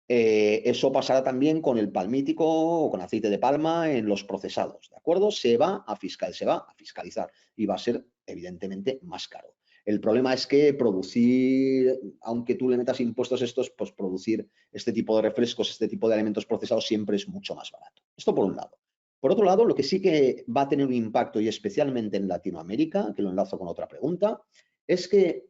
Eso pasará también con el palmítico o con aceite de palma en los procesados, ¿de acuerdo? Se va a fiscalizar y va a ser evidentemente más caro. El problema es que producir, aunque tú le metas impuestos estos, pues producir este tipo de refrescos, este tipo de alimentos procesados siempre es mucho más barato. Esto por un lado. Por otro lado, lo que sí que va a tener un impacto, y especialmente en Latinoamérica, que lo enlazo con otra pregunta, es que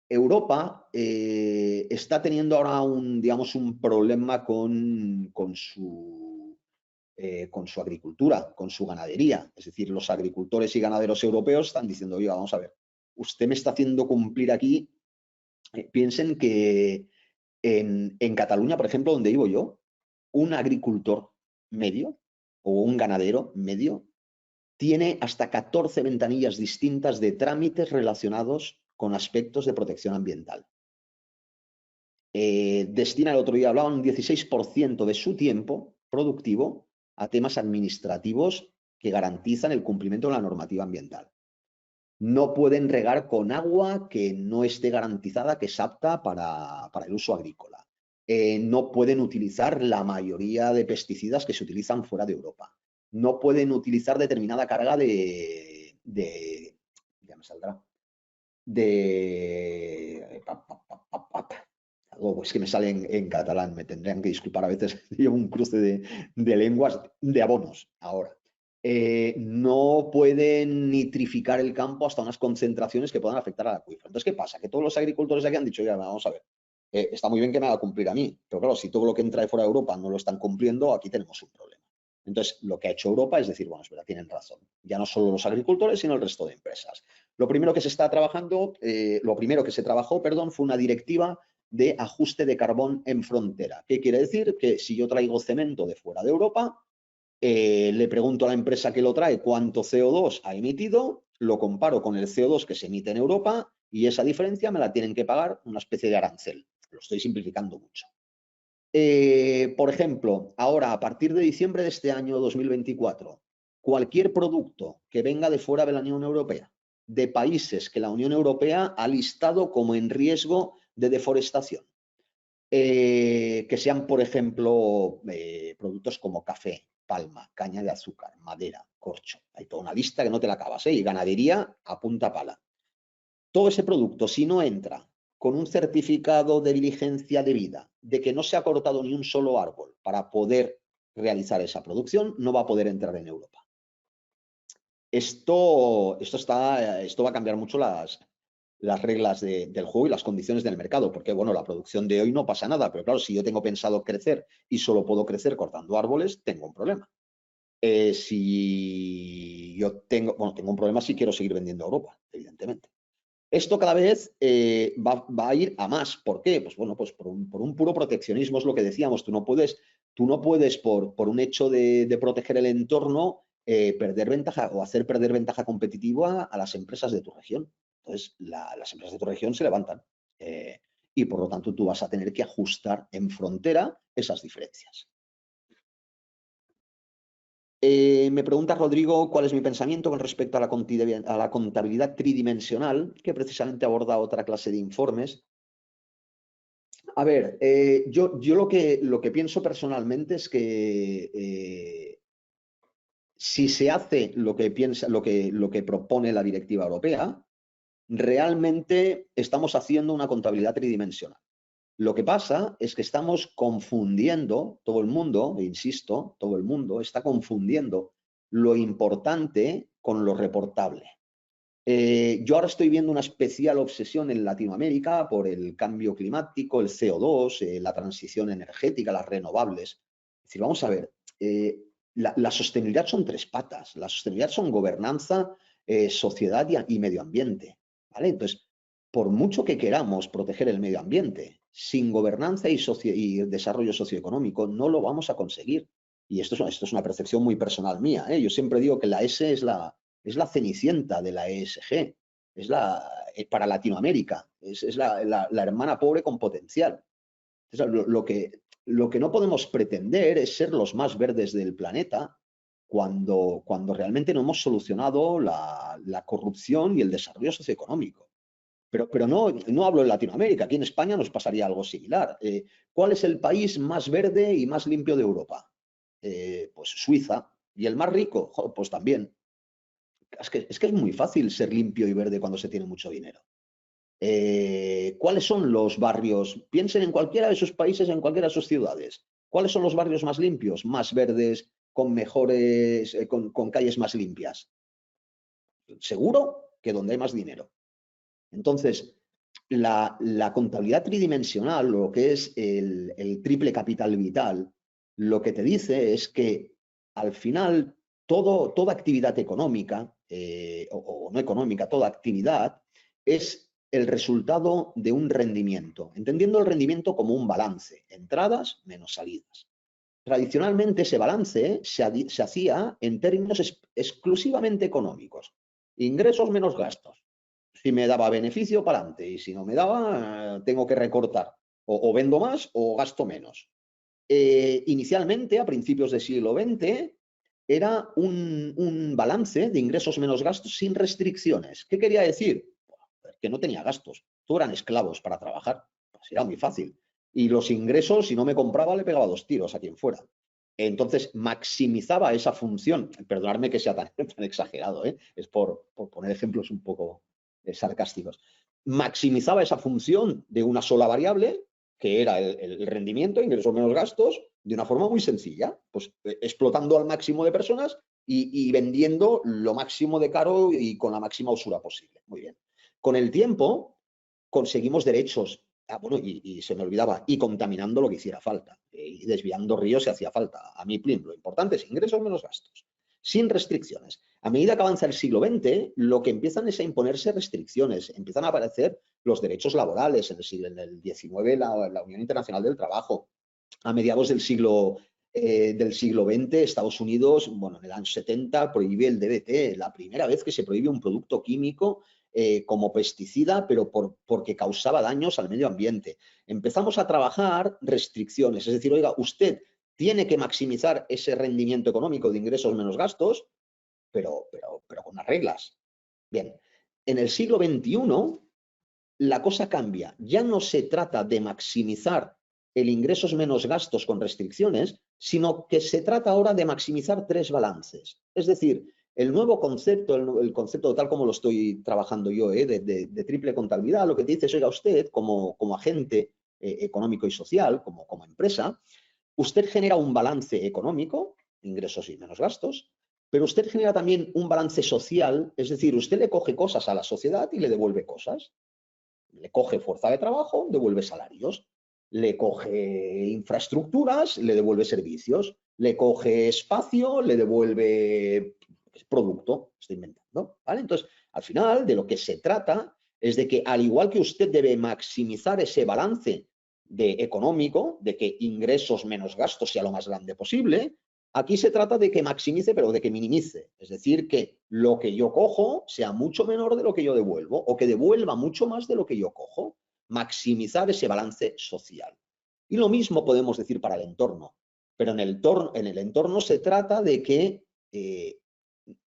Europa está teniendo ahora digamos, un problema con su agricultura, con su ganadería. Es decir, los agricultores y ganaderos europeos están diciendo, oiga, vamos a ver, usted me está haciendo cumplir aquí. Piensen que en Cataluña, por ejemplo, donde vivo yo, un agricultor medio o un ganadero medio tiene hasta 14 ventanillas distintas de trámites relacionados con aspectos de protección ambiental. Destina, el otro día hablaban, un 16% de su tiempo productivo a temas administrativos que garantizan el cumplimiento de la normativa ambiental. No pueden regar con agua que no esté garantizada, que es apta para el uso agrícola. No pueden utilizar la mayoría de pesticidas que se utilizan fuera de Europa. No pueden utilizar determinada carga ya me saldrá, es que me sale en catalán, me tendrían que disculpar, a veces llevo un cruce de lenguas, de abonos ahora. No pueden nitrificar el campo hasta unas concentraciones que puedan afectar al acuífero. Entonces, ¿qué pasa? Que todos los agricultores de aquí han dicho, ya, vamos a ver, está muy bien que me haga cumplir a mí, pero claro, si todo lo que entra de fuera de Europa no lo están cumpliendo, aquí tenemos un problema. Entonces, lo que ha hecho Europa es decir, bueno, es verdad, tienen razón. Ya no solo los agricultores, sino el resto de empresas. Lo primero que se está trabajando, lo primero que se trabajó, perdón, fue una directiva de ajuste de carbón en frontera. ¿Qué quiere decir? Que si yo traigo cemento de fuera de Europa, le pregunto a la empresa que lo trae cuánto CO2 ha emitido, lo comparo con el CO2 que se emite en Europa y esa diferencia me la tienen que pagar una especie de arancel. Lo estoy simplificando mucho. Por ejemplo, ahora, a partir de diciembre de este año 2024, cualquier producto que venga de fuera de la Unión Europea, de países que la Unión Europea ha listado como en riesgo de deforestación, que sean, por ejemplo, productos como café, palma, caña de azúcar, madera, corcho. Hay toda una lista que no te la acabas, y ganadería a punta pala. Todo ese producto, si no entra con un certificado de diligencia debida, de que no se ha cortado ni un solo árbol para poder realizar esa producción, no va a poder entrar en Europa. Esto va a cambiar mucho las reglas del juego y las condiciones del mercado, porque bueno, la producción de hoy no pasa nada, pero claro, si yo tengo pensado crecer y solo puedo crecer cortando árboles, tengo un problema. Si yo tengo un problema si quiero seguir vendiendo a Europa, evidentemente. Esto cada vez va a ir a más. ¿Por qué? Pues bueno, pues por un puro proteccionismo, es lo que decíamos. Tú no puedes por un hecho de proteger el entorno, perder ventaja o hacer perder ventaja competitiva a las empresas de tu región. Entonces, las empresas de tu región se levantan y por lo tanto tú vas a tener que ajustar en frontera esas diferencias. Me pregunta Rodrigo cuál es mi pensamiento con respecto a la contabilidad tridimensional, que precisamente aborda otra clase de informes. A ver, yo lo que pienso personalmente es que si se hace lo que propone la directiva europea, realmente estamos haciendo una contabilidad tridimensional. Lo que pasa es que estamos confundiendo, todo el mundo, insisto, todo el mundo está confundiendo lo importante con lo reportable. Yo ahora estoy viendo una especial obsesión en Latinoamérica por el cambio climático, el CO2, la transición energética, las renovables. Es decir, vamos a ver, la sostenibilidad son tres patas. La sostenibilidad son gobernanza, sociedad y medio ambiente. ¿Vale? Entonces, por mucho que queramos proteger el medio ambiente, sin gobernanza y desarrollo socioeconómico no lo vamos a conseguir. Y esto es una percepción muy personal mía. Yo siempre digo que la S es la cenicienta de la ESG, para Latinoamérica, es la hermana pobre con potencial. Entonces, lo que no podemos pretender es ser los más verdes del planeta cuando realmente no hemos solucionado la corrupción y el desarrollo socioeconómico. Pero no hablo de Latinoamérica, aquí en España nos pasaría algo similar. ¿Cuál es el país más verde y más limpio de Europa? Pues Suiza. ¿Y el más rico? Pues también. Es que es muy fácil ser limpio y verde cuando se tiene mucho dinero. ¿Cuáles son los barrios? Piensen en cualquiera de sus países, en cualquiera de sus ciudades. ¿Cuáles son los barrios más limpios, más verdes, con mejores, con calles más limpias? Seguro que donde hay más dinero. Entonces, la contabilidad tridimensional, lo que es el triple capital vital, lo que te dice es que al final toda actividad económica o no económica, toda actividad es el resultado de un rendimiento, entendiendo el rendimiento como un balance, entradas menos salidas. Tradicionalmente ese balance se hacía en términos exclusivamente económicos, ingresos menos gastos. Si me daba beneficio, para adelante. Y si no me daba, tengo que recortar. O vendo más o gasto menos. Inicialmente, a principios del siglo XX, era un balance de ingresos menos gastos sin restricciones. ¿Qué quería decir? Que no tenía gastos. Todos eran esclavos para trabajar. Pues era muy fácil. Y los ingresos, si no me compraba, le pegaba 2 tiros a quien fuera. Entonces, maximizaba esa función. Perdonadme que sea tan exagerado, es por poner ejemplos un poco sarcásticos. Maximizaba esa función de una sola variable, que era el rendimiento, ingresos menos gastos, de una forma muy sencilla, pues explotando al máximo de personas y vendiendo lo máximo de caro y con la máxima usura posible. Muy bien. Con el tiempo conseguimos derechos, bueno, y se me olvidaba, y contaminando lo que hiciera falta, y desviando ríos si hacía falta. A mí, plim, lo importante es ingresos menos gastos, sin restricciones. A medida que avanza el siglo XX, lo que empiezan es a imponerse restricciones, empiezan a aparecer los derechos laborales, en el XIX la Unión Internacional del Trabajo. A mediados del siglo XX, Estados Unidos, bueno, en el año 70 prohíbe el DDT, la primera vez que se prohíbe un producto químico como pesticida, pero porque causaba daños al medio ambiente. Empezamos a trabajar restricciones, es decir, oiga, usted tiene que maximizar ese rendimiento económico de ingresos menos gastos, pero con las reglas. Bien, en el siglo XXI la cosa cambia. Ya no se trata de maximizar el ingresos menos gastos con restricciones, sino que se trata ahora de maximizar 3 balances. Es decir, el nuevo concepto, el concepto tal como lo estoy trabajando yo, de triple contabilidad, lo que te dice es, oiga, usted como agente económico y social, como empresa, usted genera un balance económico, ingresos y menos gastos, pero usted genera también un balance social, es decir, usted le coge cosas a la sociedad y le devuelve cosas. Le coge fuerza de trabajo, devuelve salarios. Le coge infraestructuras, le devuelve servicios. Le coge espacio, le devuelve producto. Estoy inventando, ¿vale? Entonces, al final, de lo que se trata es de que, al igual que usted debe maximizar ese balance económico, de que ingresos menos gastos sea lo más grande posible, aquí se trata de que maximice, pero de que minimice. Es decir, que lo que yo cojo sea mucho menor de lo que yo devuelvo o que devuelva mucho más de lo que yo cojo. Maximizar ese balance social. Y lo mismo podemos decir para el entorno. Pero en el entorno se trata de que, en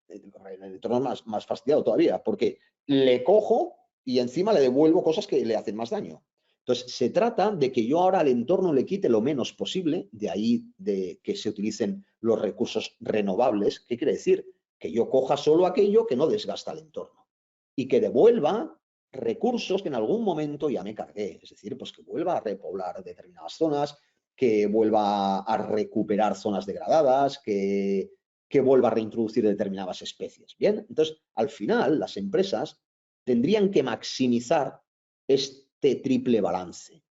el entorno es más fastidiado todavía, porque le cojo y encima le devuelvo cosas que le hacen más daño. Entonces, se trata de que yo ahora al entorno le quite lo menos posible, de ahí de que se utilicen los recursos renovables. ¿Qué quiere decir? Que yo coja solo aquello que no desgasta el entorno y que devuelva recursos que en algún momento ya me cargué. Es decir, pues que vuelva a repoblar determinadas zonas, que vuelva a recuperar zonas degradadas, que vuelva a reintroducir determinadas especies. Bien, entonces, al final, las empresas tendrían que maximizar este triple balance.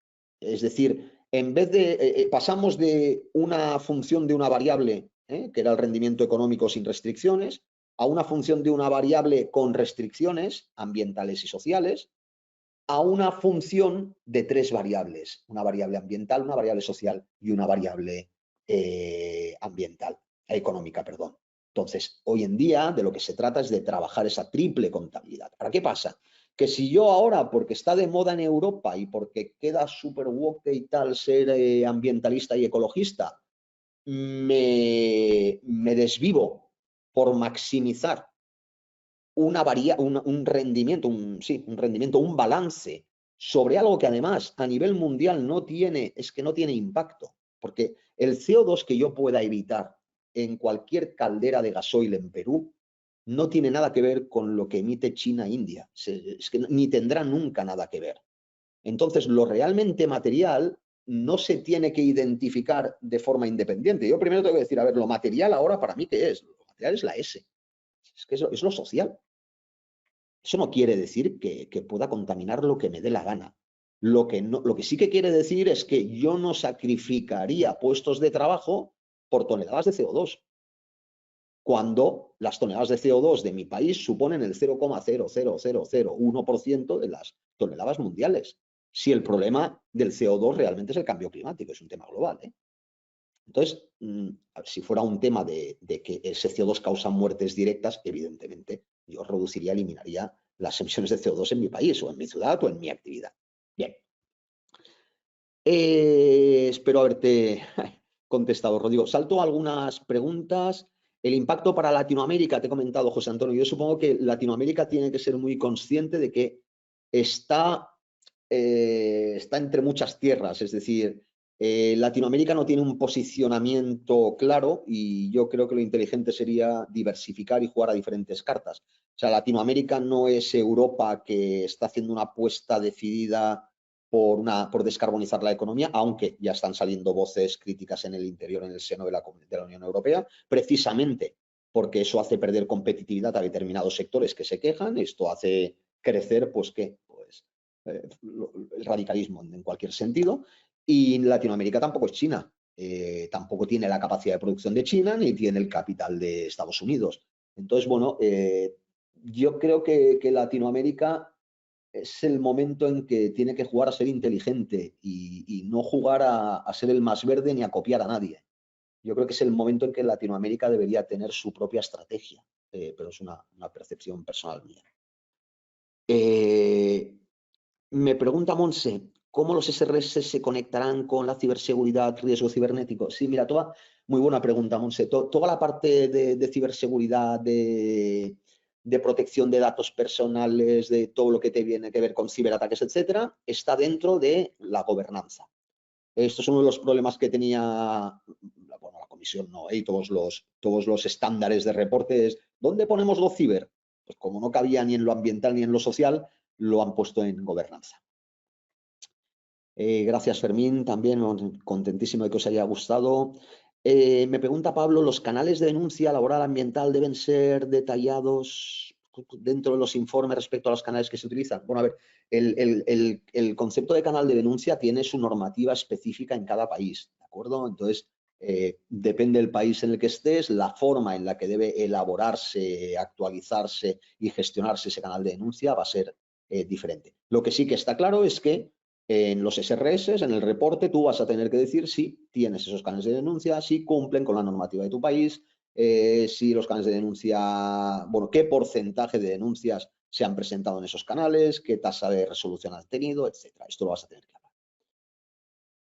Es decir, en vez de, pasamos de una función de una variable, que era el rendimiento económico sin restricciones, a una función de una variable con restricciones ambientales y sociales, a una función de 3 variables, una variable ambiental, una variable social y una variable económica, perdón. Entonces, hoy en día de lo que se trata es de trabajar esa triple contabilidad. ¿Para qué pasa? Que si yo ahora, porque está de moda en Europa y porque queda súper woke y tal ser ambientalista y ecologista, me desvivo por maximizar un rendimiento, un balance sobre algo que además a nivel mundial no tiene impacto, porque el CO2 que yo pueda evitar en cualquier caldera de gasoil en Perú no tiene nada que ver con lo que emite China e India, es que ni tendrá nunca nada que ver. Entonces, lo realmente material no se tiene que identificar de forma independiente. Yo primero tengo que decir, a ver, lo material ahora para mí, ¿qué es? Lo material es la S, es que es lo social. Eso no quiere decir que pueda contaminar lo que me dé la gana. Lo que sí que quiere decir es que yo no sacrificaría puestos de trabajo por toneladas de CO2, cuando las toneladas de CO2 de mi país suponen el 0,00001% de las toneladas mundiales. Si el problema del CO2 realmente es el cambio climático, es un tema global, ¿eh? Entonces, si fuera un tema de que ese CO2 causa muertes directas, evidentemente yo reduciría, eliminaría las emisiones de CO2 en mi país o en mi ciudad o en mi actividad. Bien. Espero haberte contestado, Rodrigo. Salto algunas preguntas. El impacto para Latinoamérica, te he comentado, José Antonio. Yo supongo que Latinoamérica tiene que ser muy consciente de que está entre muchas tierras, es decir, Latinoamérica no tiene un posicionamiento claro y yo creo que lo inteligente sería diversificar y jugar a diferentes cartas. O sea, Latinoamérica no es Europa, que está haciendo una apuesta decidida por descarbonizar la economía, aunque ya están saliendo voces críticas en el interior, en el seno de la Unión Europea, precisamente porque eso hace perder competitividad a determinados sectores que se quejan. Esto hace crecer, pues, ¿qué? El radicalismo en cualquier sentido. Y Latinoamérica tampoco es China, tampoco tiene la capacidad de producción de China ni tiene el capital de Estados Unidos. Entonces, bueno, yo creo que Latinoamérica es el momento en que tiene que jugar a ser inteligente y no jugar a ser el más verde ni a copiar a nadie. Yo creo que es el momento en que Latinoamérica debería tener su propia estrategia, pero es una percepción personal mía. Me pregunta Monse, ¿cómo los SRS se conectarán con la ciberseguridad, riesgo cibernético? Sí, mira, muy buena pregunta, Monse. Toda la parte de ciberseguridad, de protección de datos personales, de todo lo que te viene que ver con ciberataques, etcétera, está dentro de la gobernanza. Esto es uno de los problemas que tenía, bueno, la comisión, no, y todos los estándares de reportes. ¿Dónde ponemos lo ciber? Pues como no cabía ni en lo ambiental ni en lo social, lo han puesto en gobernanza. Gracias, Fermín, también contentísimo de que os haya gustado. Me pregunta Pablo, ¿los canales de denuncia laboral ambiental deben ser detallados dentro de los informes respecto a los canales que se utilizan? Bueno, a ver, el concepto de canal de denuncia tiene su normativa específica en cada país, ¿de acuerdo? Entonces, depende del país en el que estés, la forma en la que debe elaborarse, actualizarse y gestionarse ese canal de denuncia va a ser diferente. Lo que sí que está claro es que en los SRS, en el reporte, tú vas a tener que decir si tienes esos canales de denuncia, si cumplen con la normativa de tu país, si los canales de denuncia, bueno, qué porcentaje de denuncias se han presentado en esos canales, qué tasa de resolución han tenido, etcétera. Esto lo vas a tener que hablar.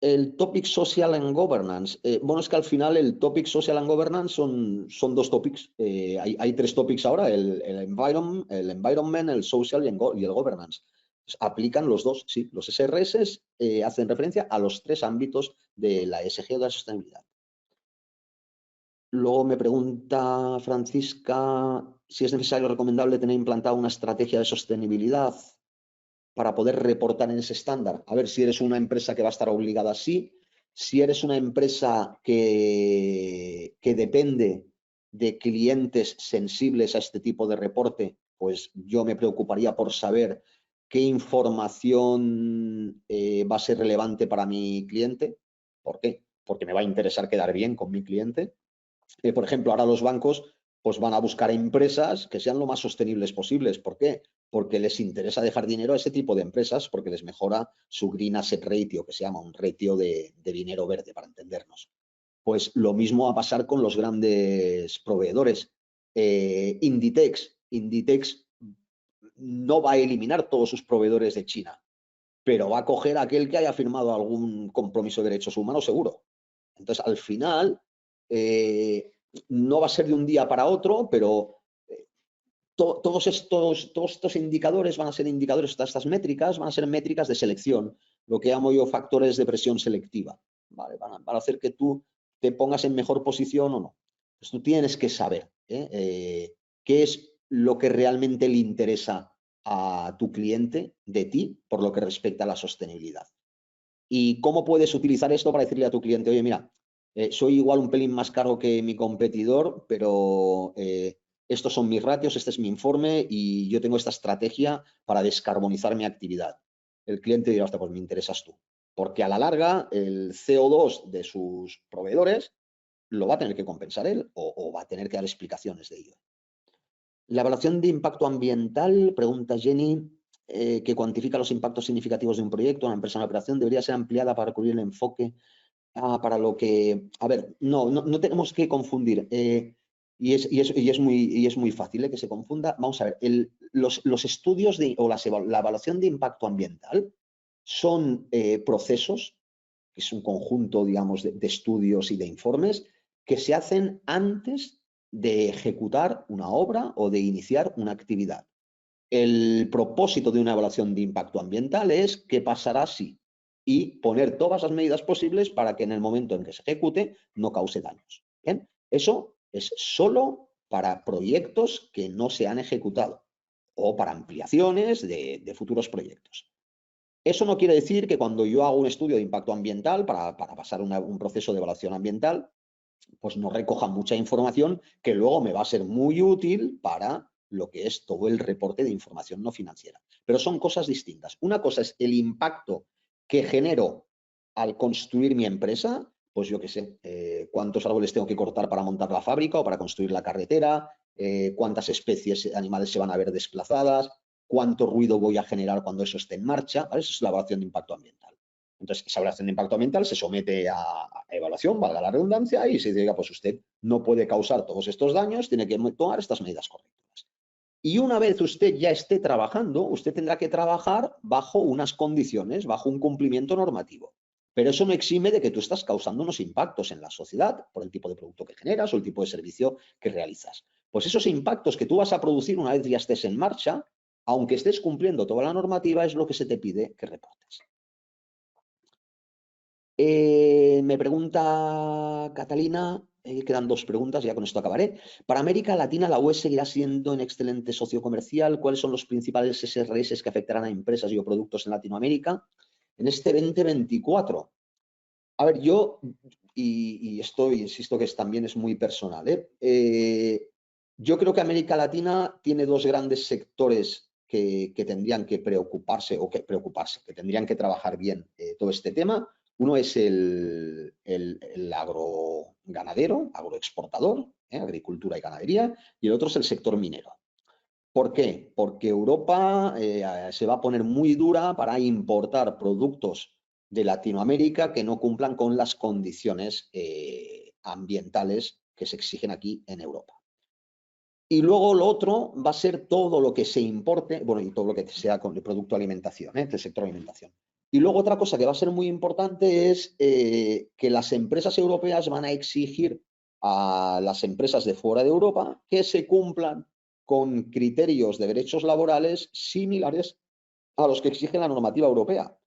El Topic Social and Governance. Bueno, es que al final el Topic Social and Governance son dos topics. Hay tres topics ahora, el environment, el social y el governance. Pues aplican los dos, sí. Los SRS hacen referencia a los tres ámbitos de la ESG o de la sostenibilidad. Luego me pregunta Francisca si es necesario o recomendable tener implantada una estrategia de sostenibilidad para poder reportar en ese estándar. A ver, si eres una empresa que va a estar obligada así, si eres una empresa que depende de clientes sensibles a este tipo de reporte, pues yo me preocuparía por saber qué información va a ser relevante para mi cliente. ¿Por qué? Porque me va a interesar quedar bien con mi cliente. Por ejemplo, ahora los bancos pues van a buscar empresas que sean lo más sostenibles posibles. ¿Por qué? Porque les interesa dejar dinero a ese tipo de empresas porque les mejora su Green Asset Ratio, que se llama un ratio de dinero verde, para entendernos. Pues lo mismo va a pasar con los grandes proveedores. Inditex no va a eliminar todos sus proveedores de China, pero va a coger a aquel que haya firmado algún compromiso de derechos humanos seguro. Entonces, al final, no va a ser de un día para otro, pero todos estos indicadores van a ser indicadores, estas métricas van a ser métricas de selección, lo que llamo yo factores de presión selectiva. ¿Vale? Van a hacer que tú te pongas en mejor posición o no. Pues tú tienes que saber qué es lo que realmente le interesa a tu cliente de ti por lo que respecta a la sostenibilidad. ¿Y cómo puedes utilizar esto para decirle a tu cliente, oye, mira, soy igual un pelín más caro que mi competidor, pero estos son mis ratios, este es mi informe y yo tengo esta estrategia para descarbonizar mi actividad? El cliente dirá, hostia, pues me interesas tú. Porque a la larga el CO2 de sus proveedores lo va a tener que compensar él o va a tener que dar explicaciones de ello. La evaluación de impacto ambiental, pregunta Jenny, que cuantifica los impactos significativos de un proyecto, una empresa en operación, debería ser ampliada para cubrir el enfoque para lo que... A ver, no tenemos que confundir. Y es muy fácil que se confunda. Vamos a ver, los estudios o la evaluación de impacto ambiental son procesos, que es un conjunto, digamos, de estudios y de informes que se hacen antes de ejecutar una obra o de iniciar una actividad. El propósito de una evaluación de impacto ambiental es qué pasará si, y poner todas las medidas posibles para que en el momento en que se ejecute no cause daños. ¿Bien? Eso es solo para proyectos que no se han ejecutado o para ampliaciones de futuros proyectos. Eso no quiere decir que cuando yo hago un estudio de impacto ambiental para pasar un proceso de evaluación ambiental, pues no recoja mucha información que luego me va a ser muy útil para lo que es todo el reporte de información no financiera. Pero son cosas distintas. Una cosa es el impacto que genero al construir mi empresa, pues yo qué sé, cuántos árboles tengo que cortar para montar la fábrica o para construir la carretera, cuántas especies animales se van a ver desplazadas, cuánto ruido voy a generar cuando eso esté en marcha, ¿vale? Eso es la evaluación de impacto ambiental. Entonces, esa evaluación de impacto ambiental se somete a evaluación, valga la redundancia, y se diga, pues usted no puede causar todos estos daños, tiene que tomar estas medidas correctas. Y una vez usted ya esté trabajando, usted tendrá que trabajar bajo unas condiciones, bajo un cumplimiento normativo. Pero eso no exime de que tú estás causando unos impactos en la sociedad por el tipo de producto que generas o el tipo de servicio que realizas. Pues esos impactos que tú vas a producir una vez ya estés en marcha, aunque estés cumpliendo toda la normativa, es lo que se te pide que reportes. Me pregunta Catalina, quedan dos preguntas, ya con esto acabaré. Para América Latina, la UE seguirá siendo un excelente socio comercial. ¿Cuáles son los principales SRS que afectarán a empresas y o productos en Latinoamérica en este 2024? A ver, y esto, insisto que también es muy personal, yo creo que América Latina tiene dos grandes sectores que tendrían que preocuparse, que tendrían que trabajar bien todo este tema. Uno es el agroganadero, agroexportador, agricultura y ganadería, y el otro es el sector minero. ¿Por qué? Porque Europa se va a poner muy dura para importar productos de Latinoamérica que no cumplan con las condiciones ambientales que se exigen aquí en Europa. Y luego lo otro va a ser todo lo que se importe, bueno, y todo lo que sea con el producto alimentación, del sector alimentación. Y luego otra cosa que va a ser muy importante es que las empresas europeas van a exigir a las empresas de fuera de Europa que se cumplan con criterios de derechos laborales similares a los que exige la normativa europea.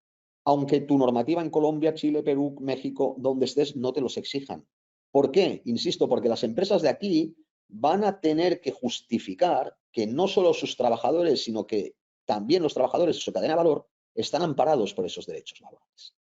Aunque tu normativa en Colombia, Chile, Perú, México, donde estés, no te los exijan. ¿Por qué? Insisto, porque las empresas de aquí van a tener que justificar que no solo sus trabajadores, sino que también los trabajadores de su cadena de valor están amparados por esos derechos laborales.